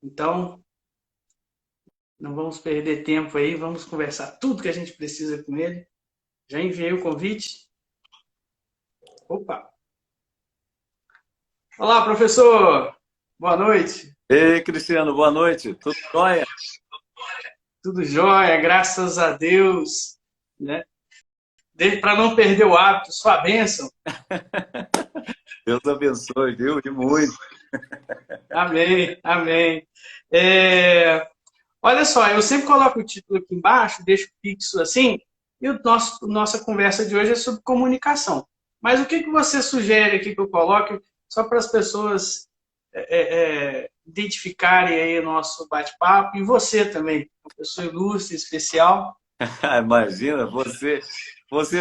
Então, não vamos perder tempo aí, vamos conversar tudo que a gente precisa com ele. Já enviei o convite. Opa! Olá, professor! Boa noite. Ei, Cristiano, boa noite. Tudo jóia? Tudo jóia, graças a Deus. Né? Para não perder o hábito, sua bênção. Deus abençoe, viu? E muito. Amém, amém. Olha só, eu sempre coloco o título aqui embaixo, deixo fixo assim, e nossa conversa de hoje é sobre comunicação. Mas o que você sugere aqui que eu coloque, só para as pessoas identificarem aí o nosso bate-papo, e você também, uma pessoa ilustre, especial. Imagina, você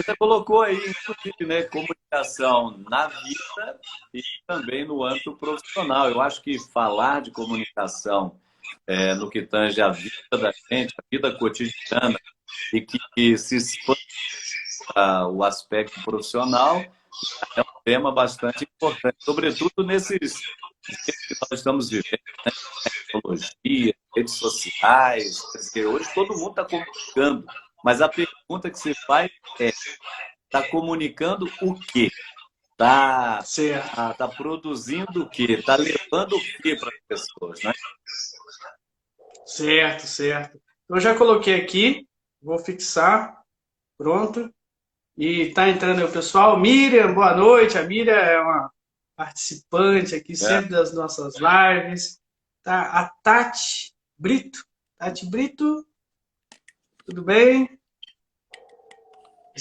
já colocou aí, inclusive, né, comunicação na vida e também no âmbito profissional. Eu acho que falar de comunicação no que tange a vida da gente, a vida cotidiana, e que se expande o aspecto profissional, é um tema bastante importante, sobretudo nesses dias que nós estamos vivendo, né? Tecnologia, redes sociais, quer dizer, hoje todo mundo está comunicando, mas a pergunta que se faz é: está comunicando o quê? Está produzindo o quê? Está levando o quê para as pessoas, né? Certo, certo. Eu já coloquei aqui, vou fixar, pronto. E está entrando aí o pessoal. Miriam, boa noite. A Miriam é uma participante aqui sempre das nossas lives. Tá a Tati Brito. Tati Brito, tudo bem?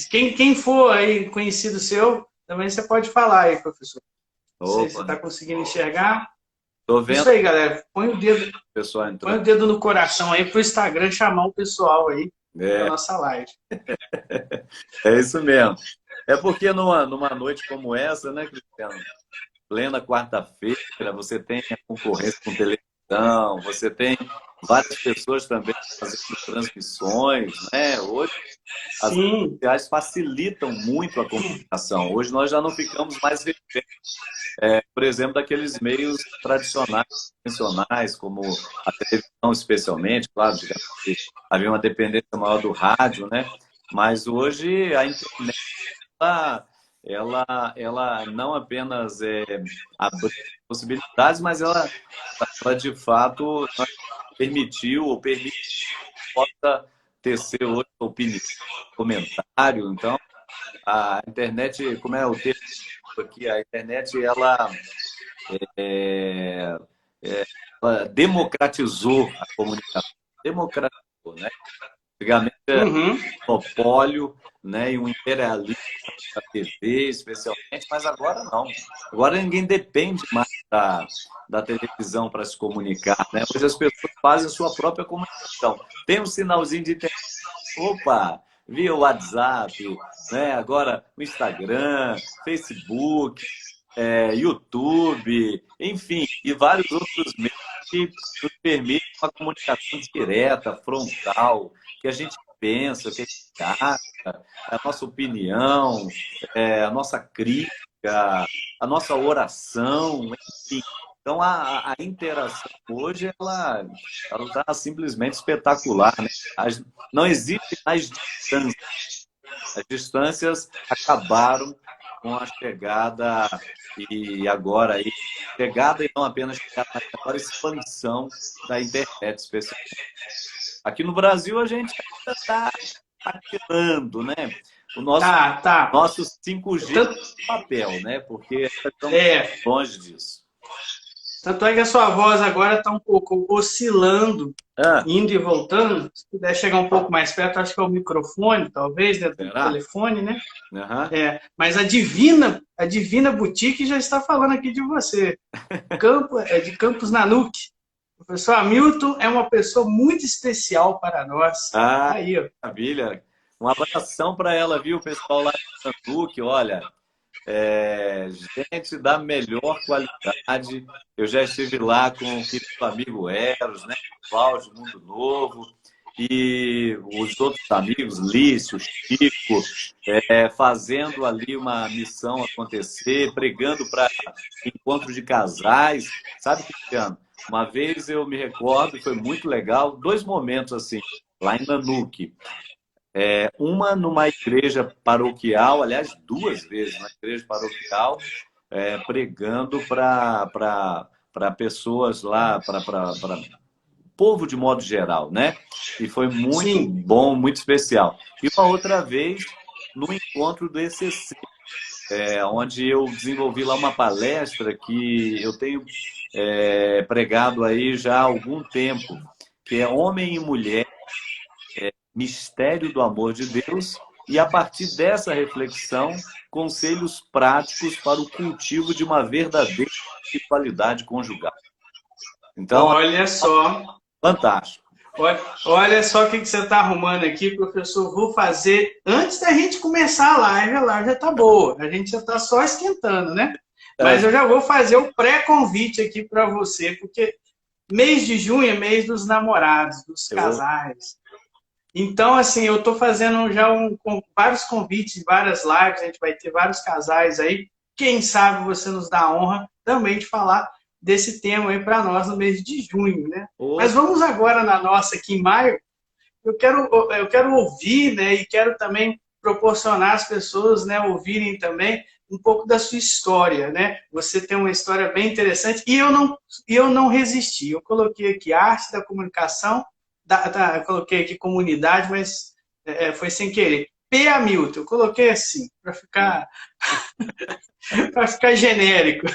Quem for aí conhecido seu, também você pode falar aí, professor. Não sei se você está conseguindo enxergar. Tô vendo. Isso aí, galera. Põe o dedo no coração aí para o Instagram chamar o pessoal aí da nossa live. É isso mesmo. É porque numa noite como essa, né, Cristiano? Plena quarta-feira, você tem a concorrência com televisão, você tem várias pessoas também fazendo transmissões, né? Hoje as redes sociais facilitam muito a comunicação. Hoje nós já não ficamos mais reféns, por exemplo, daqueles meios tradicionais, convencionais, como a televisão especialmente, claro, havia uma dependência maior do rádio, né? Mas hoje a internet ela não apenas abriu possibilidades, mas ela de fato permitiu ou permite que possa tecer outra opinião, comentário. Então, a internet, como é o termo aqui, a internet ela democratizou a comunicação, democratizou, né? Antigamente era um monopólio, né, e um imperialismo da TV, especialmente, mas agora não. Agora ninguém depende mais da televisão para se comunicar, né? Hoje as pessoas fazem a sua própria comunicação. Tem um sinalzinho de internet, opa, via WhatsApp, né? Agora o Instagram, Facebook, YouTube, enfim, e vários outros meios que nos permitem uma comunicação direta, frontal, que a gente pensa, que a gente acha, a nossa opinião, a nossa crítica, a nossa oração, enfim. Então, a interação hoje, ela está simplesmente espetacular, né? Não existe mais distância. As distâncias acabaram com a chegada e agora aí, chegada e não apenas chegada, mas agora expansão da internet, especialmente. Aqui no Brasil a gente ainda está patinando, né? O nosso 5G é papel, né? Porque estamos longe disso. Tanto é que a sua voz agora está um pouco oscilando, Ah, indo e voltando. Se puder chegar um pouco mais perto, acho que é o microfone, talvez, né, do será? telefone, né? Aham. Mas a Divina Boutique já está falando aqui de você. É de Campos Nanuque. O professor Hamilton é uma pessoa muito especial para nós. Ah, Aí, ó. maravilha. Um abração para ela, viu, pessoal lá de Santuque, olha. Gente da melhor qualidade. Eu já estive lá com o querido amigo Eros, né? Cláudio Mundo Novo, e os outros amigos, Lício, Chico, fazendo ali uma missão acontecer, pregando para encontro de casais. Sabe, Cristiano? Uma vez eu me recordo, foi muito legal, dois momentos assim, lá em Nanuque. Uma numa igreja paroquial, aliás, duas vezes na igreja paroquial, pregando para pessoas lá, para povo de modo geral, né? E foi muito Sim. bom, muito especial. E uma outra vez no encontro do ECC, onde eu desenvolvi lá uma palestra que eu tenho pregado aí já há algum tempo, que é Homem e Mulher, Mistério do Amor de Deus, e a partir dessa reflexão, conselhos práticos para o cultivo de uma verdadeira espiritualidade conjugal. Então, Olha só. fantástico. Olha só o que você está arrumando aqui, professor. Vou fazer antes da gente começar a live já está boa. A gente já está só esquentando, né? Mas eu já vou fazer o pré-convite aqui para você, porque mês de junho é mês dos namorados, dos casais. Então, assim, eu estou fazendo já vários convites, várias lives, a gente vai ter vários casais aí. Quem sabe você nos dá a honra também de falar desse tema aí para nós no mês de junho, né? Mas vamos agora na nossa aqui em maio. Eu quero ouvir, né? E quero também proporcionar às pessoas, né, ouvirem também um pouco da sua história, né? Você tem uma história bem interessante e eu não resisti. Eu coloquei aqui arte da comunicação, eu coloquei aqui comunidade, mas foi sem querer. P. Hamilton, eu coloquei assim para ficar para ficar genérico.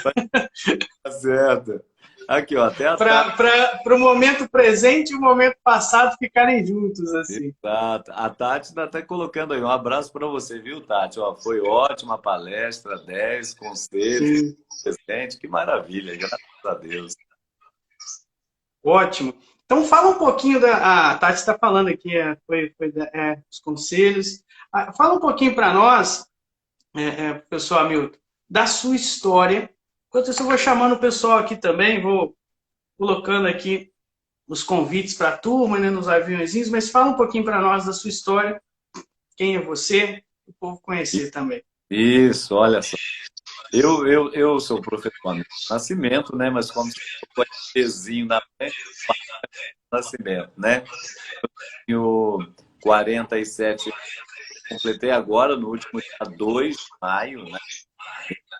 Tá certo. Aqui, ó, até a Para o momento presente e o momento passado ficarem juntos, assim. Exato. A Tati está até colocando aí. Um abraço para você, viu, Tati? Ó, foi ótima a palestra, 10 conselhos, Sim. presente. Que maravilha, graças a Deus. Ótimo. Então fala um pouquinho a Tati está falando aqui, os conselhos. Fala um pouquinho para nós, professor Hamilton, da sua história. Enquanto isso, eu vou chamando o pessoal aqui também, vou colocando aqui os convites para a turma, né, nos aviãozinhos, mas fala um pouquinho para nós da sua história, quem é você, o povo conhecer também. Isso, olha só. Eu sou professor de nascimento, né? Mas como você colocou pezinho na frente, nascimento, né? Eu tenho 47, completei agora, no último dia 2 de maio, né?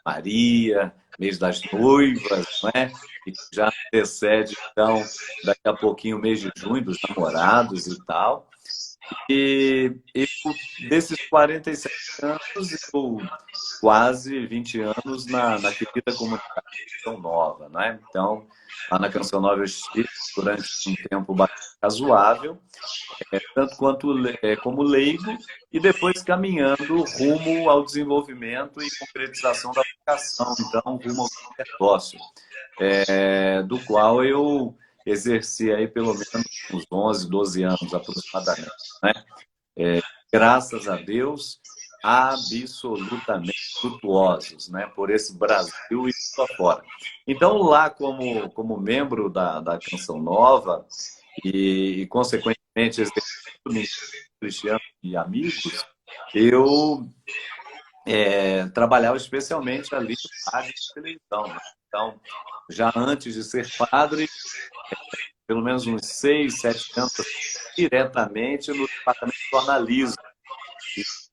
Maria, mês das noivas, não é? E já antecede, então, daqui a pouquinho o mês de junho, dos namorados e tal. E desses 47 anos, eu quase 20 anos na querida comunidade Canção Nova, né? Então, lá na Canção Nova eu estive durante um tempo bastante razoável, tanto como leigo, e depois caminhando rumo ao desenvolvimento e concretização da vocação, então rumo ao sacerdócio, do qual eu exerci aí pelo menos uns 11, 12 anos aproximadamente, né? Graças a Deus, absolutamente frutuosos, né? Por esse Brasil e por fora. Então, lá como membro da Canção Nova e consequentemente, exercendo Cristiano e amigos, eu trabalhava especialmente ali no rádio e televisão, né? Então, já antes de ser padre, pelo menos uns 6, 7 anos, diretamente no departamento de jornalismo.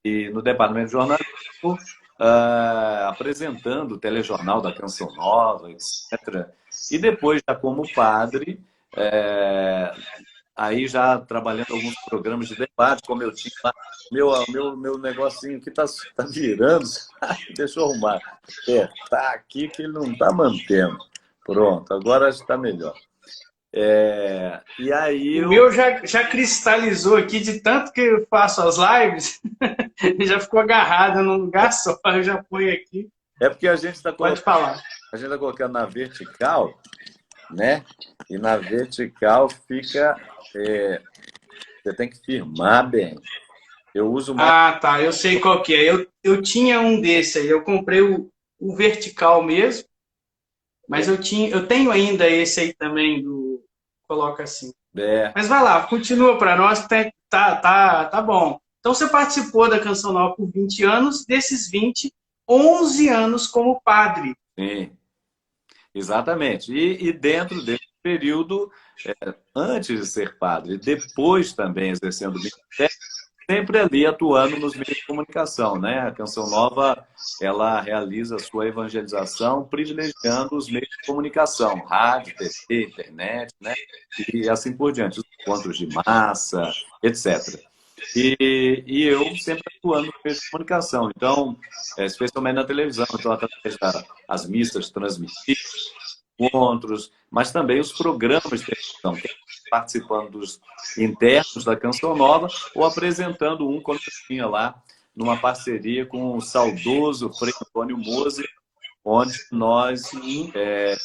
E no departamento de jornalismo, apresentando o telejornal da Canção Nova, etc. E depois, já como padre, aí já trabalhando alguns programas de debate, como eu tinha lá, meu negocinho que tá virando, deixa eu arrumar. Tá aqui que ele não tá mantendo. Pronto, agora está melhor. E aí O meu já cristalizou aqui de tanto que eu faço as lives, já ficou agarrado num lugar só, eu já ponho aqui. É porque a gente está Pode falar. colocando na vertical, né? E na vertical fica... você tem que firmar bem. Eu uso mais... Ah, tá, eu sei qual que é. Eu tinha um desse aí, eu comprei o vertical mesmo, mas eu tenho ainda esse aí também, coloca assim. É, Mas vai lá, continua para nós, tá bom. Então você participou da Canção Nova por 20 anos, desses 20, 11 anos como padre. sim, exatamente. E dentro desse período, antes de ser padre, depois também exercendo o ministério, sempre ali atuando nos meios de comunicação, né? A Canção Nova, ela realiza a sua evangelização privilegiando os meios de comunicação, rádio, TV, internet, né? E assim por diante, os encontros de massa, etc. E eu sempre atuando nos meios de comunicação, então, especialmente na televisão, então através das missas transmitidas, encontros, mas também os programas de televisão, participando dos internos da Canção Nova ou apresentando um quando eu tinha lá numa parceria com o saudoso Frei Antônio Moser, onde nós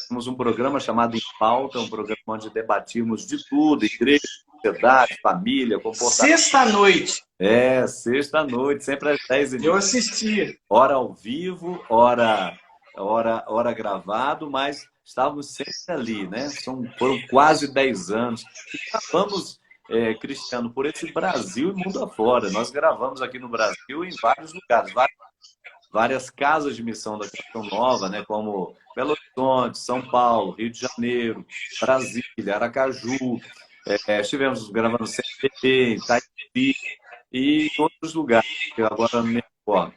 temos um programa chamado Em Pauta, um programa onde debatimos de tudo, igreja, sociedade, família, comportamento. Sexta-noite. Sexta-noite, sempre às 10h30. Eu assistia. Hora ao vivo, hora gravado, mas estávamos sempre ali, né? Foram quase 10 anos. E gravamos, Cristiano, por esse Brasil e mundo afora. Nós gravamos aqui no Brasil em vários lugares, várias casas de missão da Canção Nova, né? Como Belo Horizonte, São Paulo, Rio de Janeiro, Brasília, Aracaju. Estivemos gravando CPT, Itaipu e em outros lugares, que agora não me recordo.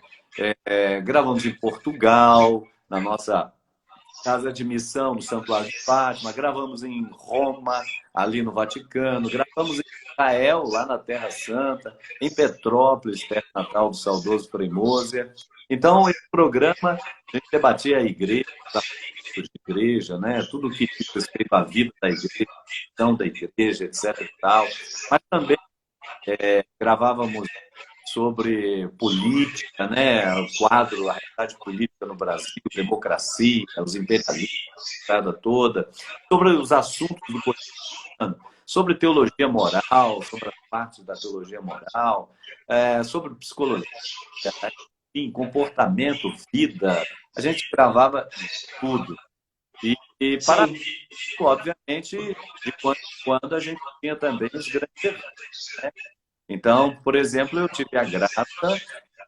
Gravamos em Portugal, na nossa casa de missão, no Santuário de Fátima, gravamos em Roma, ali no Vaticano, gravamos em Israel, lá na Terra Santa, em Petrópolis, terra natal do saudoso Frei Moser. Então, esse programa, a gente debatia a igreja, de igreja, né? Tudo que diz respeito à vida da igreja, da igreja, etc. E tal. Mas também gravávamos sobre política, né? O quadro, a realidade política no Brasil, democracia, os imperialistas, toda, sobre os assuntos do cotidiano, sobre teologia moral, sobre as partes da teologia moral, sobre psicologia, enfim, comportamento, vida. A gente gravava tudo. E para obviamente, de quando em quando a gente tinha também os grandes eventos, né? Então, por exemplo, eu tive a graça,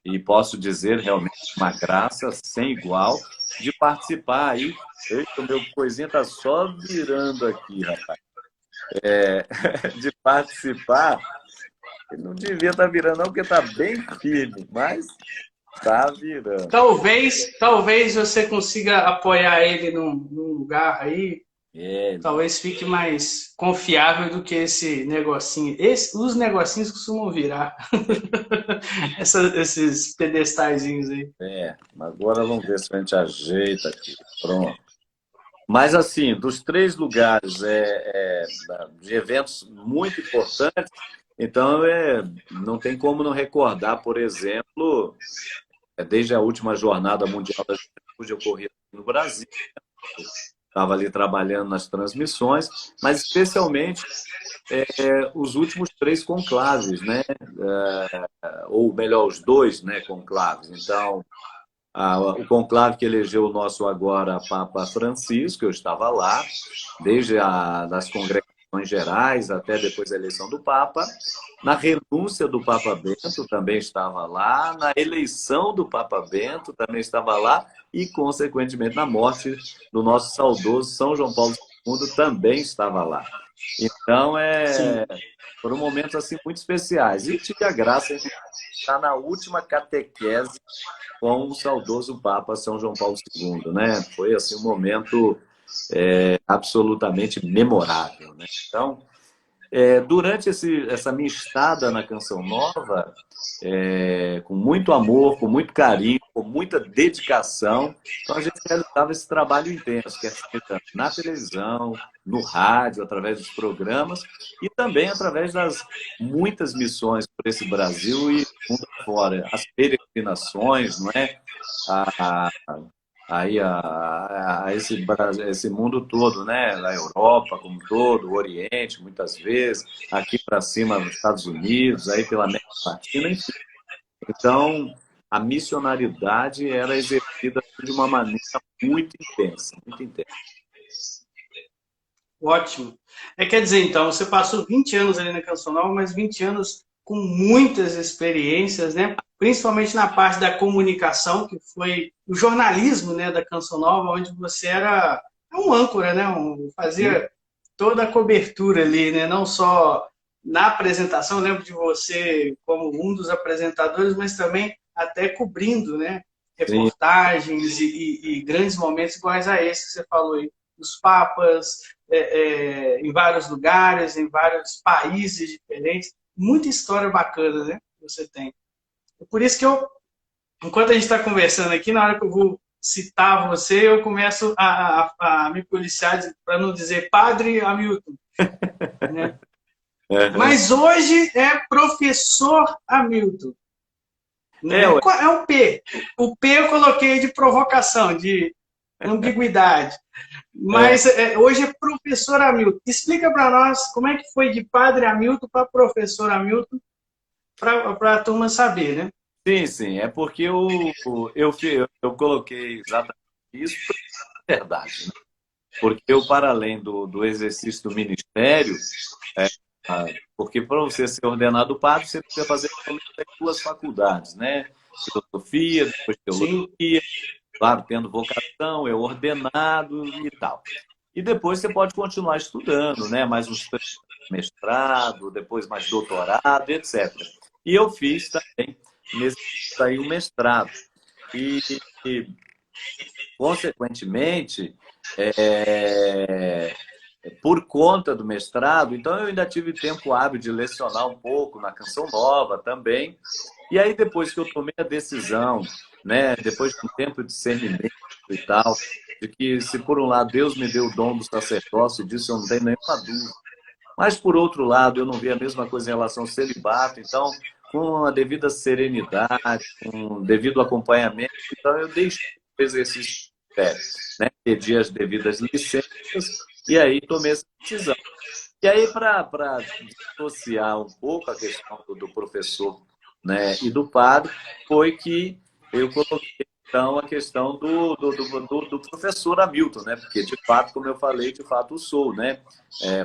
e posso dizer realmente uma graça sem igual, de participar aí. Eita, o meu coisinha está só virando aqui, rapaz. De participar, ele não devia estar virando não, porque está bem firme, mas está virando. Talvez você consiga apoiar ele num lugar aí. Talvez fique mais confiável do que esse negocinho. Os negocinhos costumam virar. Esses pedestaizinhos aí. Agora vamos ver se a gente ajeita aqui. Pronto. Mas, assim, dos 3 lugares de eventos muito importantes, então não tem como não recordar, por exemplo, desde a última Jornada Mundial da Juventude ocorrida no Brasil. Estava ali trabalhando nas transmissões, mas especialmente os últimos 3 conclaves, né? Ou melhor, os 2, né, conclaves. Então, o conclave que elegeu o nosso agora Papa Francisco, eu estava lá, desde das congregações gerais até depois da eleição do Papa. Na renúncia do Papa Bento, também estava lá. Na eleição do Papa Bento, também estava lá. E, consequentemente, na morte do nosso saudoso São João Paulo II, também estava lá. Então, foram momentos assim, muito especiais. E tive a graça de estar na última catequese com o saudoso Papa São João Paulo II, né? Foi assim, um momento absolutamente memorável, né? Então, Durante essa minha estada na Canção Nova, com muito amor, com muito carinho, com muita dedicação, então a gente realizava esse trabalho intenso, que é feito na televisão, no rádio, através dos programas, e também através das muitas missões por esse Brasil e mundo fora. As peregrinações, não é? A, aí esse mundo todo, né? A Europa como um todo, o Oriente, muitas vezes, aqui para cima nos Estados Unidos, aí pela América Latina, enfim. Então, a missionariedade era exercida de uma maneira muito intensa, muito intensa. Ótimo. Quer dizer, então, você passou 20 anos ali na Canção Nova, mas 20 anos com muitas experiências, né? Principalmente na parte da comunicação, que foi o jornalismo, né, da Canção Nova, onde você era um âncora, né? Fazia toda a cobertura ali, né? Não só na apresentação, eu lembro de você como um dos apresentadores, mas também até cobrindo, né? Reportagens e grandes momentos iguais a esse que você falou aí, dos papas, em vários lugares, em vários países diferentes. Muita história bacana, né? Que você tem. Por isso que enquanto a gente está conversando aqui, na hora que eu vou citar você, eu começo a me policiar para não dizer Padre Hamilton. Né? Mas hoje é professor Hamilton. Né? É um P. O P eu coloquei de provocação, de ambiguidade. Mas hoje é professor Hamilton. Explica para nós como é que foi de Padre Hamilton para professor Hamilton, para a turma saber, né? Sim, sim. É porque eu coloquei exatamente isso, é verdade. Né? Porque eu, para além do exercício do ministério, porque para você ser ordenado padre, você precisa fazer duas faculdades, né? Filosofia, depois teologia, claro, tendo vocação, é ordenado e tal. E depois você pode continuar estudando, né? Mais uns mestrado, depois mais doutorado, etc. E eu fiz também aí um mestrado. E consequentemente, por conta do mestrado, então eu ainda tive tempo hábil de lecionar um pouco na Canção Nova também. E aí, depois que eu tomei a decisão, né, depois de um tempo de discernimento e tal, de que se por um lado Deus me deu o dom do sacerdócio, disso eu não tenho nenhuma dúvida. Mas, por outro lado, eu não vi a mesma coisa em relação ao celibato. Então, com a devida serenidade, com o devido acompanhamento, então eu deixei o exercício né, pedi as devidas licenças e aí tomei essa decisão. E aí, para dissociar um pouco a questão do professor, né, e do padre, foi que eu coloquei então a questão do professor Hamilton, né? Porque, de fato, como eu falei, de fato sou, né?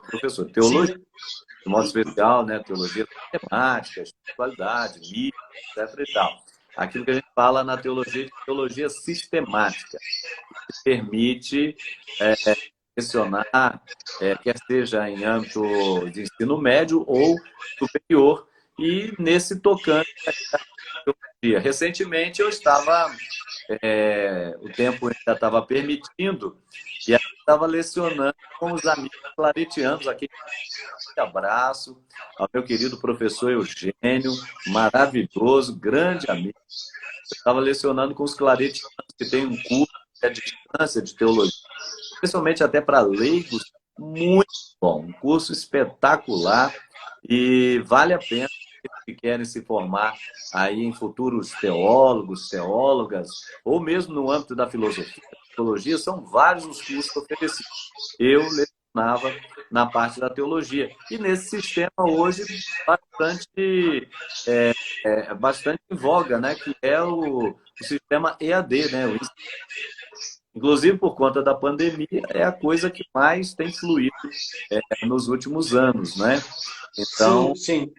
Professor de teologia, de modo especial, né? Teologia sistemática, espiritualidade, mística, etc. e tal. Aquilo que a gente fala na teologia de teologia sistemática, que permite lecionar, quer seja em âmbito de ensino médio ou superior, e nesse tocante recentemente eu estava, o tempo ainda estava permitindo, e eu estava lecionando com os amigos claretianos aqui. Um abraço ao meu querido professor Eugênio, maravilhoso, grande amigo. Eu estava lecionando com os claretianos, que tem um curso à distância de teologia, especialmente até para leigos, muito bom, um curso espetacular, e vale a pena que querem se formar aí em futuros teólogos, teólogas, ou mesmo no âmbito da filosofia, teologia, são vários os cursos oferecidos. Eu lecionava na parte da teologia. E nesse sistema hoje bastante em voga, né? Que é o sistema EAD, né? Inclusive, por conta da pandemia, é a coisa que mais tem fluído nos últimos anos, né? Então, sim.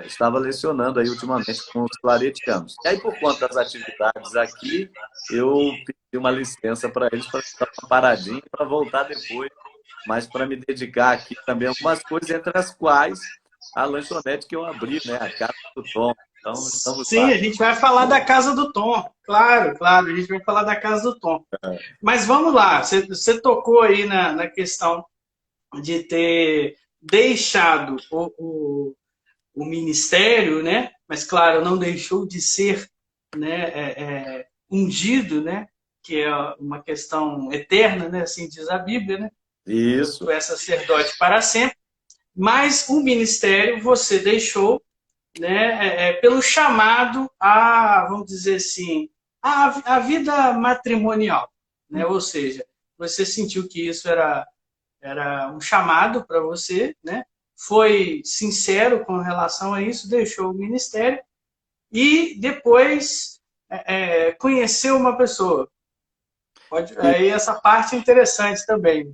Estava lecionando aí ultimamente com os claretianos. E aí, por conta das atividades aqui, eu pedi uma licença para eles para dar uma paradinha para voltar depois, mas para me dedicar aqui também a algumas coisas, entre as quais a lanchonete que eu abri, né? A Casa do Tom. Então, sim, lá. A gente vai falar da Casa do Tom. Claro, a gente vai falar da Casa do Tom. Mas vamos lá, você tocou aí na questão de ter deixado o ministério, né? Mas, claro, não deixou de ser, né, ungido, né? Que é uma questão eterna, né? Assim diz a Bíblia, né? Isso. Tu és sacerdote para sempre. Mas o ministério você deixou, né, pelo chamado a, vamos dizer assim, a vida matrimonial, né? Ou seja, você sentiu que isso era um chamado para você, né? Foi sincero com relação a isso, deixou o ministério e depois conheceu uma pessoa. Aí essa parte é interessante também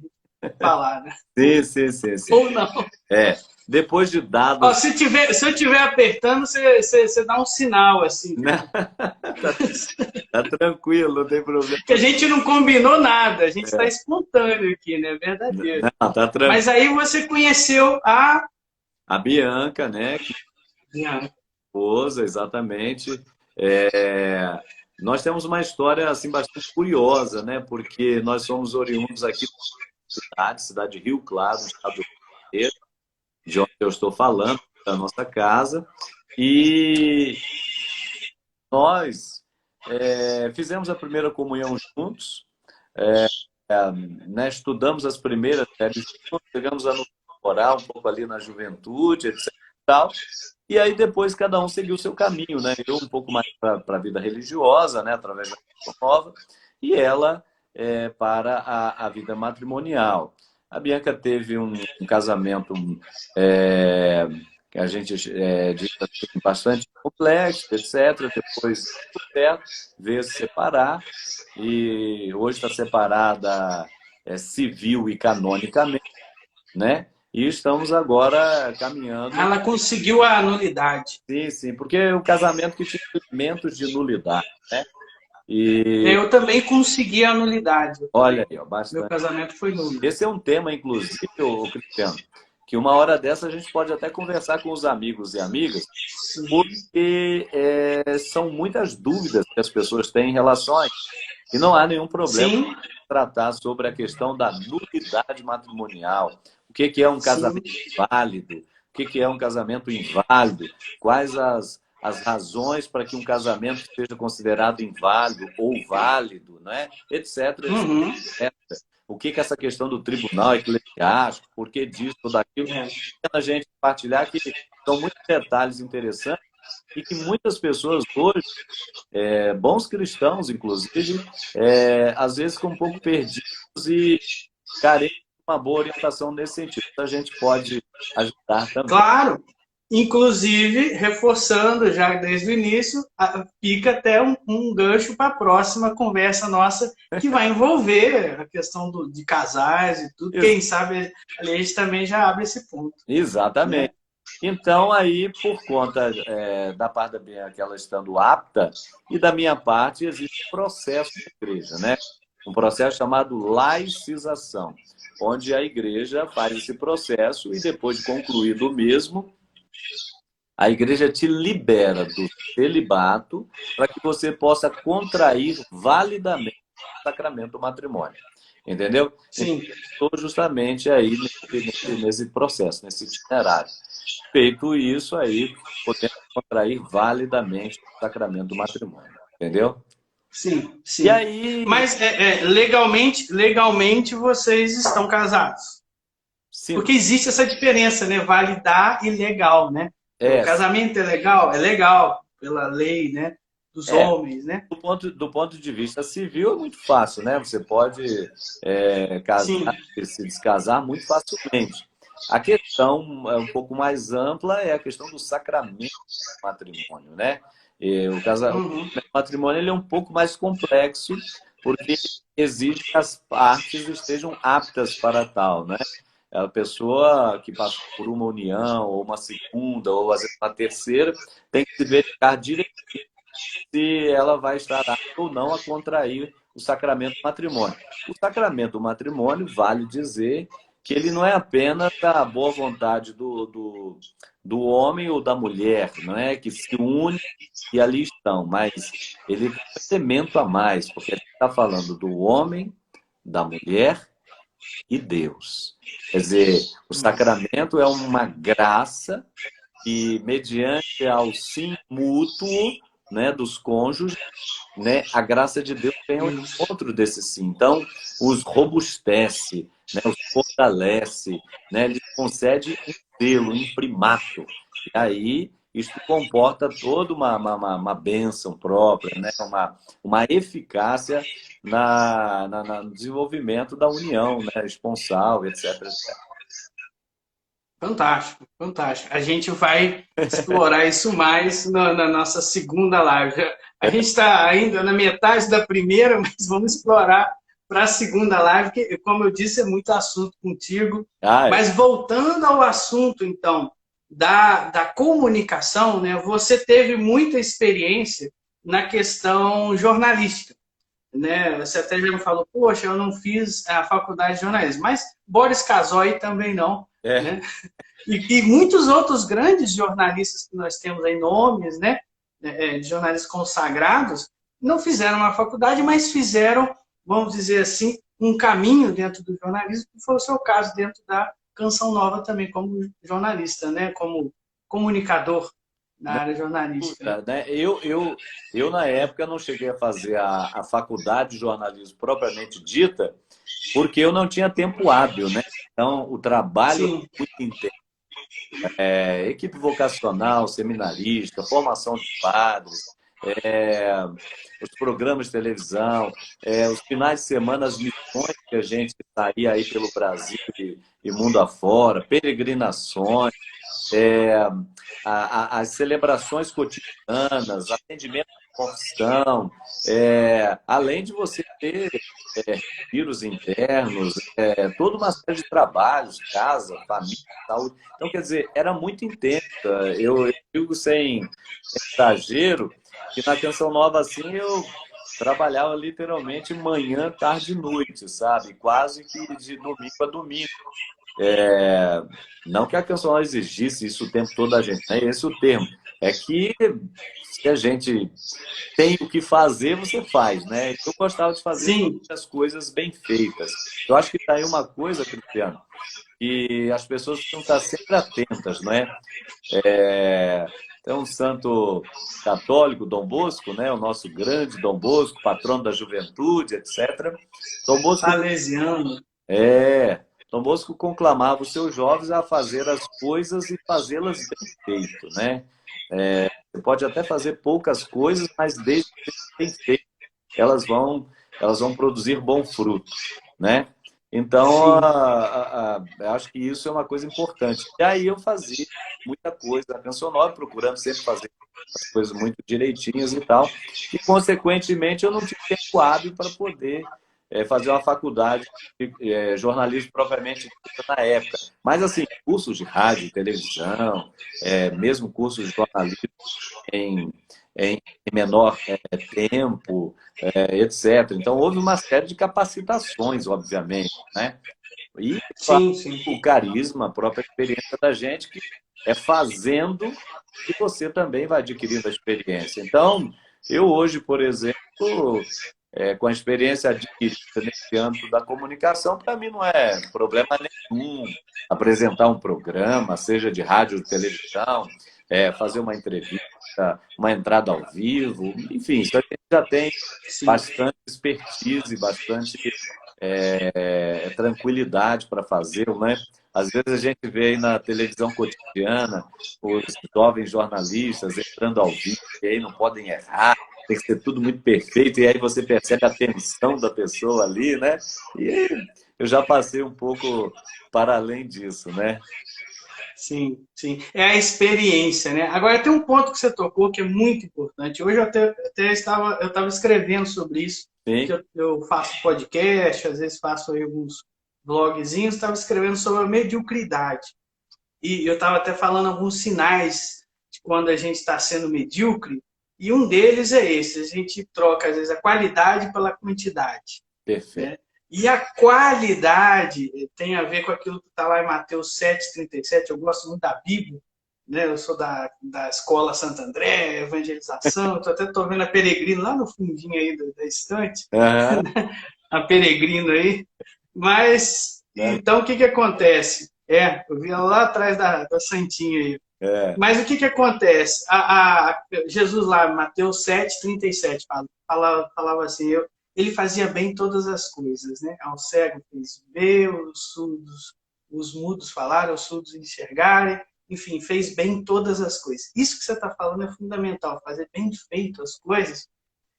falar, né? Sim. Ou não. Depois de Ó, dados... se eu estiver apertando, você dá um sinal, assim. Tá tranquilo, não tem problema. Que a gente não combinou nada, a gente está espontâneo aqui, né? Verdadeiro. Não, tá tranquilo. Mas aí você conheceu A Bianca, né? Bianca. Esposa, exatamente. Nós temos uma história assim bastante curiosa, né? Porque nós somos oriundos aqui da cidade de Rio Claro, no estado do Rio de Janeiro, de onde eu estou falando, da nossa casa. E nós fizemos a primeira comunhão juntos, né? Estudamos as primeiras séries juntos, chegamos a nos orar um pouco ali na juventude, etc. E tal. E aí depois cada um seguiu o seu caminho, né? Eu um pouco mais para a vida religiosa, né? Através da Boa Nova, e ela para a vida matrimonial. A Bianca teve um casamento que a gente diz assim, bastante complexo, etc. Depois veio se separar e hoje está separada civil e canonicamente, né? E estamos agora caminhando... Ela conseguiu a nulidade. Sim, porque o casamento que tinha elementos de nulidade, né? E Eu também consegui a nulidade. olha aí, ó, bastante. Meu casamento foi nulo. Esse é um tema, inclusive, Cristiano, que uma hora dessa a gente pode até conversar com os amigos e amigas, porque são muitas dúvidas que as pessoas têm em relação a isso. E não há nenhum problema tratar sobre a questão da nulidade matrimonial. O que é um casamento válido? O que é um casamento inválido? Quais as razões para que um casamento seja considerado inválido ou válido, né? etc. etc. O que é essa questão do tribunal eclesiástico? Por que disso ou daquilo? A gente compartilhar que são muitos detalhes interessantes e que muitas pessoas hoje, bons cristãos, inclusive, às vezes ficam um pouco perdidos e carentes de uma boa orientação nesse sentido. Então, a gente pode ajudar também. Claro! Inclusive, reforçando já desde o início, fica até um gancho para a próxima conversa nossa, que vai envolver a questão de casais e tudo. Quem sabe ali a gente também já abre esse ponto. Exatamente. Né? Então, aí, por conta da parte da Bianca, ela estando apta, e da minha parte, existe um processo na igreja, né? Um processo chamado laicização, onde a igreja faz esse processo e depois de concluído o mesmo, a igreja te libera do celibato para que você possa contrair validamente o sacramento do matrimônio. Entendeu? Sim. Estou justamente aí nesse processo, nesse itinerário. Feito isso, aí podemos contrair validamente o sacramento do matrimônio. Entendeu? Sim. E aí... Mas legalmente vocês estão casados? Sim. Porque existe essa diferença, né? Validar e legal, né? O casamento é legal pela lei, né? Dos homens, né? Do ponto de vista civil é muito fácil, né? Você pode casar e se descasar muito facilmente. A questão um pouco mais ampla é a questão do sacramento do matrimônio, né? E o matrimônio ele é um pouco mais complexo porque exige que as partes estejam aptas para tal, né? A pessoa que passou por uma união, ou uma segunda, ou às vezes uma terceira, tem que se verificar direitinho se ela vai estar apta ou não a contrair o sacramento do matrimônio. O sacramento do matrimônio, vale dizer, que ele não é apenas da boa vontade do homem ou da mulher, não é? Que se une e ali estão, mas ele tem um elemento a mais, porque a gente está falando do homem, da mulher e Deus. Quer dizer, o sacramento é uma graça que, mediante ao sim mútuo, né, dos cônjuges, né, a graça de Deus vem ao Isso. encontro desse sim. Então, os robustece, né, os fortalece, né, lhes concede um selo, um imprimato. E aí, isto comporta toda uma bênção própria, né, uma eficácia no desenvolvimento da união, né, esponsal, etc, etc. Fantástico, fantástico. A gente vai explorar isso mais na nossa segunda live. A gente está ainda na metade da primeira, mas vamos explorar para a segunda live, que, como eu disse, é muito assunto contigo. Ah, é. Mas voltando ao assunto, então, da comunicação, né? Você teve muita experiência na questão jornalística, né? Você até já me falou, poxa, eu não fiz a faculdade de jornalismo, mas Boris Casoy também não, É. né? E muitos outros grandes jornalistas que nós temos aí, nomes, né, de jornalistas consagrados, não fizeram uma faculdade, mas fizeram, vamos dizer assim, um caminho dentro do jornalismo, que foi o seu caso dentro da Canção Nova também, como jornalista, né, como comunicador na área jornalística. Né? Né? Eu, na época, não cheguei a fazer a faculdade de jornalismo propriamente dita, porque eu não tinha tempo hábil, né? Então, o trabalho é Sim, muito intenso. Equipe vocacional, seminarista, formação de padres, é, os programas de televisão, os finais de semana, as missões que a gente saía aí pelo Brasil e mundo afora, peregrinações, é, as celebrações cotidianas, atendimento de confissão, além de você ter retiros internos, toda uma série de trabalhos, casa, família, saúde. Então, quer dizer, era muito intensa. Eu digo sem exagero que na Canção Nova, assim, eu trabalhava literalmente manhã, tarde e noite, sabe? Quase que de domingo a domingo. Não que a canção não exigisse isso o tempo todo da gente, não é esse o termo. É que se a gente tem o que fazer, você faz, né? Eu gostava de fazer sim, as coisas bem feitas. Eu acho que está aí uma coisa, Cristiano, que as pessoas precisam estar sempre atentas, não é? Tem um santo católico, Dom Bosco, né? O nosso grande Dom Bosco, patrono da juventude, etc. Dom Bosco salesiano. é, Dom Bosco conclamava os seus jovens a fazer as coisas e fazê-las bem feito, né? Você pode até fazer poucas coisas, mas desde que seja bem feito, elas vão, elas vão produzir bom fruto, né? Então, Sim, eu acho que isso é uma coisa importante. E aí eu fazia muita coisa na Canção Nova, procurando sempre fazer as coisas muito direitinhas e tal. E, consequentemente, eu não tinha tempo hábil para poder fazer uma faculdade de jornalismo propriamente dita na época. Mas, assim, cursos de rádio, televisão, mesmo cursos de jornalismo em, em menor tempo, etc. Então, houve uma série de capacitações, obviamente, né? E, claro, sim, sim. o carisma, a própria experiência da gente, que é fazendo que você também vai adquirindo a experiência. Então, eu hoje, por exemplo, com a experiência adquirida nesse âmbito da comunicação, para mim não é problema nenhum apresentar um programa, seja de rádio ou televisão, fazer uma entrevista, uma entrada ao vivo, enfim, isso a gente já tem Sim. bastante expertise, bastante tranquilidade para fazer, né? Às vezes a gente vê aí na televisão cotidiana os jovens jornalistas entrando ao vivo, e aí não podem errar, tem que ser tudo muito perfeito, e aí você percebe a tensão da pessoa ali, né? E eu já passei um pouco para além disso, né? Sim, sim. É a experiência, né? Agora tem um ponto que você tocou que é muito importante. Hoje eu estava escrevendo sobre isso, que Sim, eu faço podcast, às vezes faço aí alguns blogzinhos, estava escrevendo sobre a mediocridade. E eu estava até falando alguns sinais de quando a gente está sendo medíocre, e um deles é esse, a gente troca, às vezes, a qualidade pela quantidade. perfeito. Né? E a qualidade tem a ver com aquilo que está lá em Mateus 7,37. Eu gosto muito da Bíblia, né? Eu sou da escola Santo André, evangelização. Estou vendo a Peregrino lá no fundinho aí da estante, Aham. a Peregrino aí. Mas né? Então, o que que acontece? Eu vi ela lá atrás da Santinha aí. É, Mas o que que acontece? Jesus lá, Mateus 7:37, falava assim, ele fazia bem todas as coisas, né? Ao cego fez ver, os surdos, os mudos falaram, os surdos enxergarem, enfim, fez bem todas as coisas. Isso que você está falando é fundamental, fazer bem feito as coisas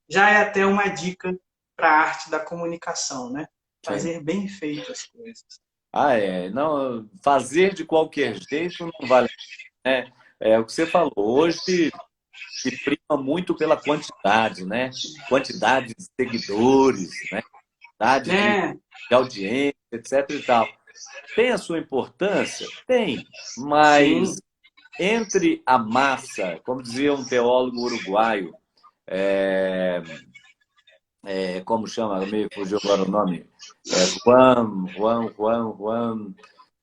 já é até uma dica para a arte da comunicação, né? sim. Fazer bem feito as coisas. Ah, é. Não, fazer de qualquer jeito não vale, né? É o que você falou. Hoje se prima muito pela quantidade, né? Quantidade de seguidores, né? Quantidade É, de audiência, etc e tal. Tem a sua importância? Tem, mas sim, entre a massa, como dizia um teólogo uruguaio, é, como chama? Me fugiu agora o nome. Juan.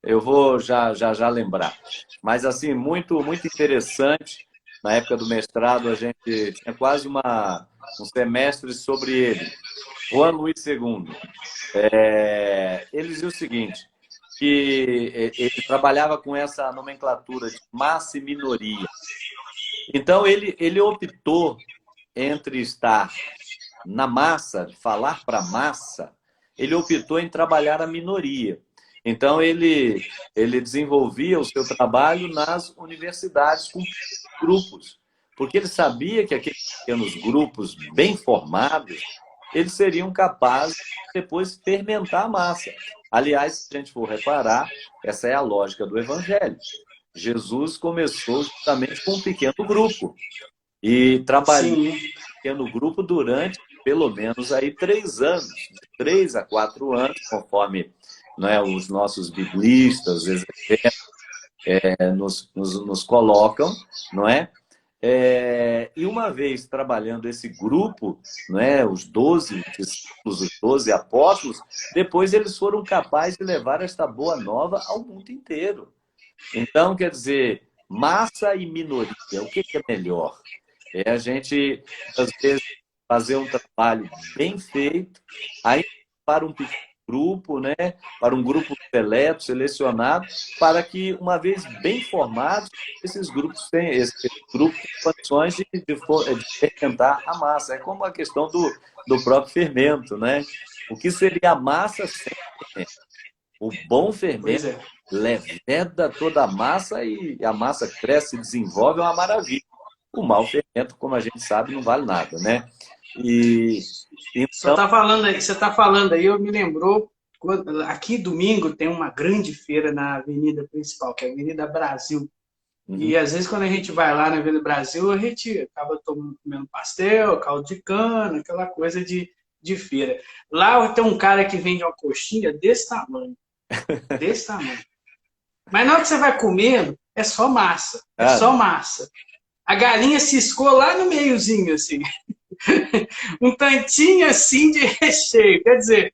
Eu vou já lembrar. Mas, assim, muito, muito interessante. Na época do mestrado, a gente tinha quase um semestre sobre ele. Juan Luís II. Ele dizia o seguinte, que ele trabalhava com essa nomenclatura de massa e minoria. Então, ele optou entre estar na massa, de falar para a massa, ele optou em trabalhar a minoria. Então, ele desenvolvia o seu trabalho nas universidades com grupos, porque ele sabia que aqueles pequenos grupos bem formados, eles seriam capazes de depois fermentar a massa. Aliás, se a gente for reparar, essa é a lógica do Evangelho. Jesus começou justamente com um pequeno grupo e trabalhou sim. pequeno grupo durante pelo menos aí 3 anos, de 3 a 4 anos, conforme, não é, os nossos biblistas nos colocam, não é? E uma vez trabalhando esse grupo, não é, os 12 discípulos, os 12 apóstolos, depois eles foram capazes de levar esta boa nova ao mundo inteiro. Então, quer dizer, massa e minoria, o que é melhor? É a gente, às vezes, fazer um trabalho bem feito, aí para um pequeno grupo, né? Para um grupo seleto, selecionado, para que, uma vez bem formados, esse grupo tem condições de fermentar a massa. É como a questão do próprio fermento, né? O que seria a massa sem fermento? O bom Pois fermento é. leveda toda a massa e a massa cresce e desenvolve, é uma maravilha. O mau fermento, como a gente sabe, não vale nada, né? E Só então, tá falando aí, você está falando aí, eu me lembrou, aqui domingo tem uma grande feira na avenida principal, que é a Avenida Brasil. uhum, E às vezes quando a gente vai lá na Avenida Brasil, a gente acaba comendo pastel, caldo de cana, aquela coisa de feira. Lá tem um cara que vende uma coxinha desse tamanho. Mas na hora que você vai comendo, é só massa, é ah, só massa. A galinha ciscou lá no meiozinho, assim. Um tantinho assim de recheio. Quer dizer,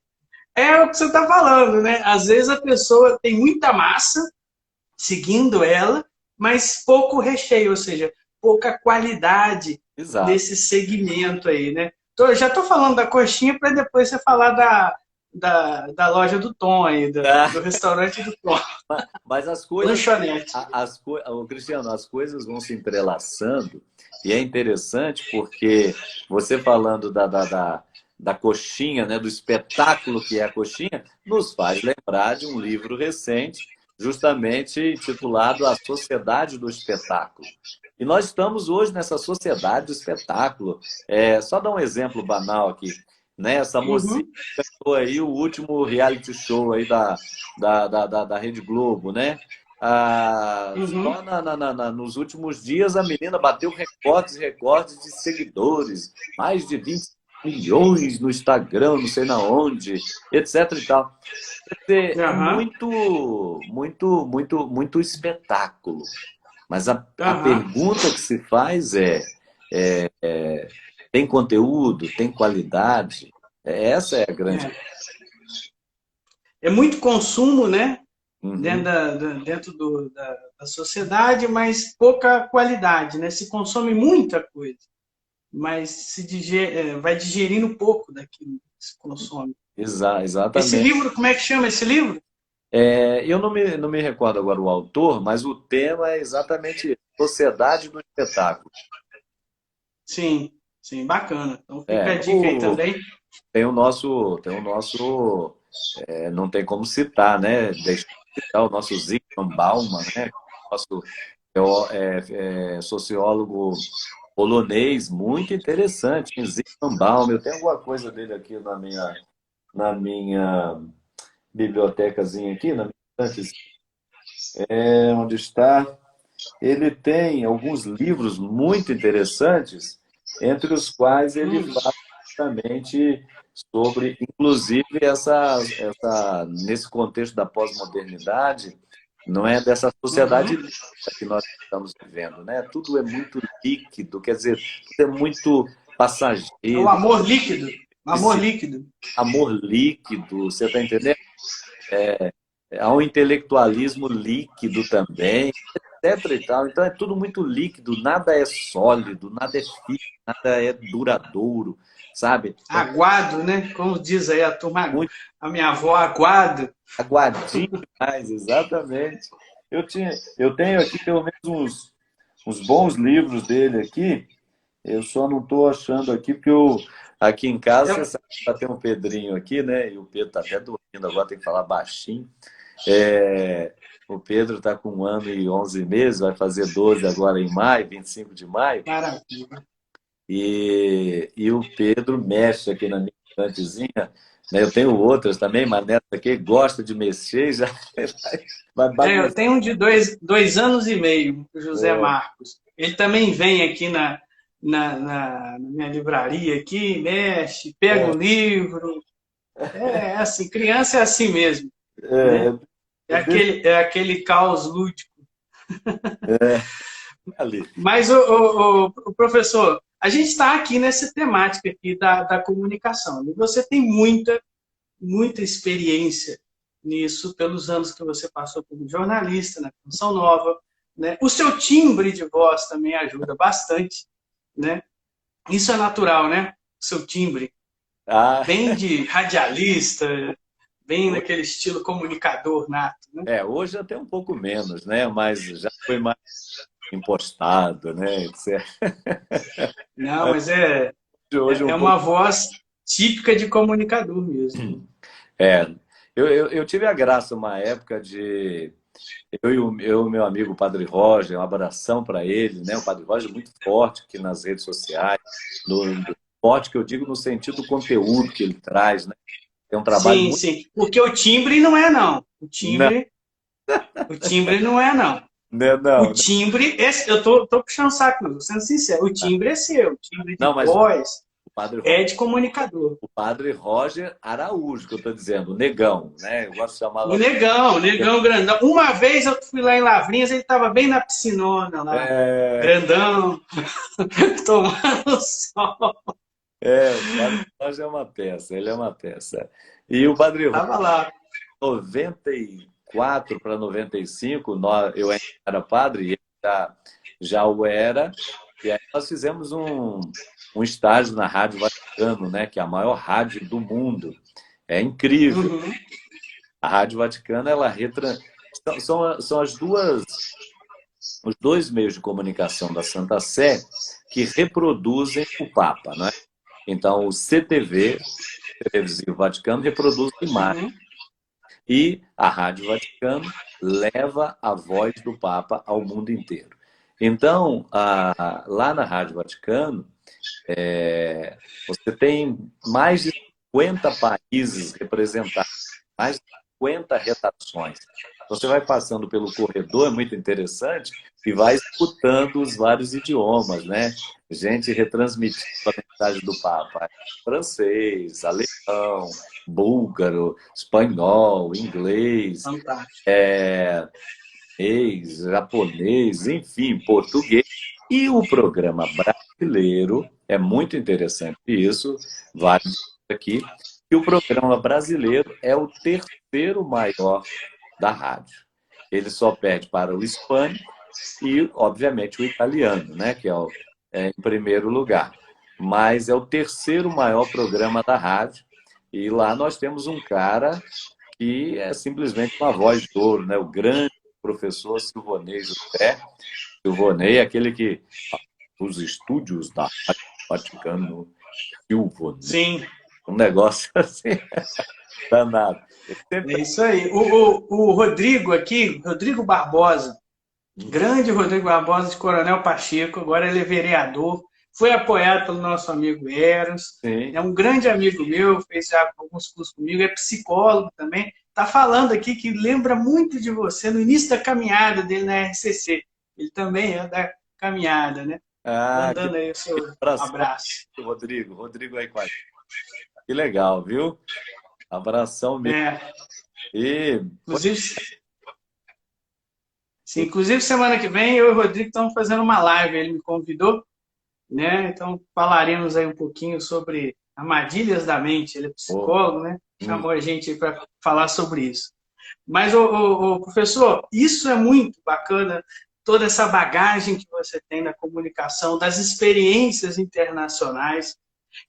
é o que você está falando, né? Às vezes a pessoa tem muita massa seguindo ela, mas pouco recheio, ou seja, pouca qualidade exato. nesse segmento aí, né? Já estou falando da coxinha para depois você falar da loja do Tom aí, do Ah, restaurante do Tom, mas as coisas, lanchonete. Cristiano, as coisas vão se entrelaçando e é interessante porque você falando da coxinha, né, do espetáculo que é a coxinha, nos faz lembrar de um livro recente, justamente intitulado A Sociedade do Espetáculo. E nós estamos hoje nessa sociedade do espetáculo. Só dar um exemplo banal aqui, né? Essa mocinha Uhum, ganhou aí o último reality show aí da Rede Globo, né? uhum. Só nos últimos dias a menina bateu recordes e recordes de seguidores, mais de 20 milhões no Instagram, não sei na onde, etc e tal. Quer dizer, é Aham, muito, muito, muito, muito espetáculo. Mas a aham. pergunta que se faz tem conteúdo, tem qualidade? Essa é a grande. É. É muito consumo, né? Dentro, Uhum. dentro da sociedade, mas pouca qualidade, né? Se consome muita coisa, mas vai digerindo pouco daquilo que se consome. Esse Exatamente. livro, como é que chama esse livro? Eu não me recordo agora o autor, mas o tema é exatamente Sociedade do Espetáculo. Sim, sim, bacana. Então É, fica a dica aí também. tem o nosso, não tem como citar, né? Deixa eu citar o nosso Zygmunt Bauman, né? Nosso sociólogo polonês, muito interessante, hein? Zygmunt Bauman. Eu tenho alguma coisa dele aqui na minha bibliotecazinha aqui, na minha estante. Onde está? Ele tem alguns livros muito interessantes, entre os quais ele Hum, fala justamente sobre, inclusive, nesse contexto da pós-modernidade, não é dessa sociedade uhum. líquida que nós estamos vivendo, né? Tudo é muito líquido, quer dizer, tudo é muito É o passageiro, amor líquido. O amor esse líquido. amor líquido, você está entendendo? Há um intelectualismo líquido também, etc. e tal. Então é tudo muito líquido, nada é sólido, nada é fixo, nada é duradouro, sabe? É Aguado, né? Como diz aí a turma, muito a minha avó, aguado. aguadinho demais, exatamente. Eu tenho aqui pelo menos uns bons livros dele aqui. Eu só não estou achando aqui, porque aqui em casa, você Eu, sabe que tem um Pedrinho aqui, né? E o Pedro está até dormindo agora, tem que falar baixinho. É, o Pedro está com 1 ano e 11 meses, vai fazer 12 agora em maio, 25 de maio. maravilha. E o Pedro mexe aqui na minha estantezinha, né? Eu tenho outras também, mas nessa aqui gosta de mexer e já vai Eu bagunçar. tenho um de 2 anos e meio, o José Marcos. Ele também vem aqui na minha livraria aqui, mexe, pega o livro. É assim, criança é assim mesmo, É, né? é, é desse É aquele caos lúdico. ali. Mas, o professor, a gente está aqui nessa temática aqui da comunicação. E você tem muita experiência nisso pelos anos que você passou como jornalista na Canção Nova, né? O seu timbre de voz também ajuda bastante, né? Isso é natural, né? O seu timbre, Ah, bem de radialista, bem hoje, naquele estilo comunicador nato, né? hoje até um pouco menos, né? Mas já foi mais impostado, né? Etc. Não, mas é, Hoje é um uma pouco. voz típica de comunicador mesmo, né? É, eu tive a graça uma época de eu e o meu amigo Padre Roger, um abração para ele, né? O Padre Roger é muito forte aqui nas redes sociais, forte que eu digo no sentido do conteúdo que ele traz, né? É um trabalho Sim, muito. sim. Porque o timbre não é, não. Não, O timbre não é, não. né, O não, timbre, eu tô puxando o saco, não, sendo sincero. O timbre é seu. O timbre de não, mas voz o Padre é de comunicador. o Padre Roger Araújo, que eu estou dizendo, o Negão, né? Eu gosto de chamá-lo assim. O negão grandão. Uma vez eu fui lá em Lavrinhas, ele tava bem na piscinona lá. É, Grandão, tomando sol. o Padre Roger é uma peça, ele é uma peça. E o Padre Roger, Tava lá. 94 para 95, eu ainda era padre, e ele já o era, e aí nós fizemos um estágio na Rádio Vaticano, né, que é a maior rádio do mundo. É incrível. Uhum, A Rádio Vaticano, ela são os dois meios de comunicação da Santa Sé que reproduzem o Papa, não é? Então, o CTV, Televisivo Vaticano, reproduz a imagem. uhum. E a Rádio Vaticano leva a voz do Papa ao mundo inteiro. Então, lá na Rádio Vaticano, você tem mais de 50 países representados, mais de 50 redações. Você vai passando pelo corredor, é muito interessante, e vai escutando os vários idiomas, né? Gente retransmitindo a mensagem do Papa. Francês, alemão, búlgaro, espanhol, inglês, Fantástico. japonês, enfim, português. E o programa brasileiro, é muito interessante isso, vale dizer aqui, que o programa brasileiro é o terceiro maior da rádio. Ele só perde para o hispânico e, obviamente, o italiano, né, que é em primeiro lugar. Mas é o terceiro maior programa da rádio. E lá nós temos um cara que é simplesmente uma voz de ouro, né? O grande professor Silvonei José. Silvonei é aquele que os estúdios da Rádio Vaticano, Silvonei, Sim, um negócio assim, danado. é isso aí. O Rodrigo aqui, Rodrigo Barbosa, grande Rodrigo Barbosa de Coronel Pacheco, agora ele é vereador, foi apoiado pelo nosso amigo Eros, Sim. é um grande amigo meu, fez já alguns cursos comigo, é psicólogo também, está falando aqui que lembra muito de você no início da caminhada dele na RCC. Ele também é da caminhada, né? Ah, que Mandando aí o seu abração, abraço. Rodrigo. Rodrigo aí com a gente. Que legal, viu? Abração mesmo. É, E inclusive, sim, inclusive, semana que vem eu e o Rodrigo estamos fazendo uma live, ele me convidou, né? Então falaremos aí um pouquinho sobre armadilhas da mente. Ele é oh, psicólogo, né? Chamou a gente para falar sobre isso. Mas, professor, isso é muito bacana, toda essa bagagem que você tem na comunicação, das experiências internacionais.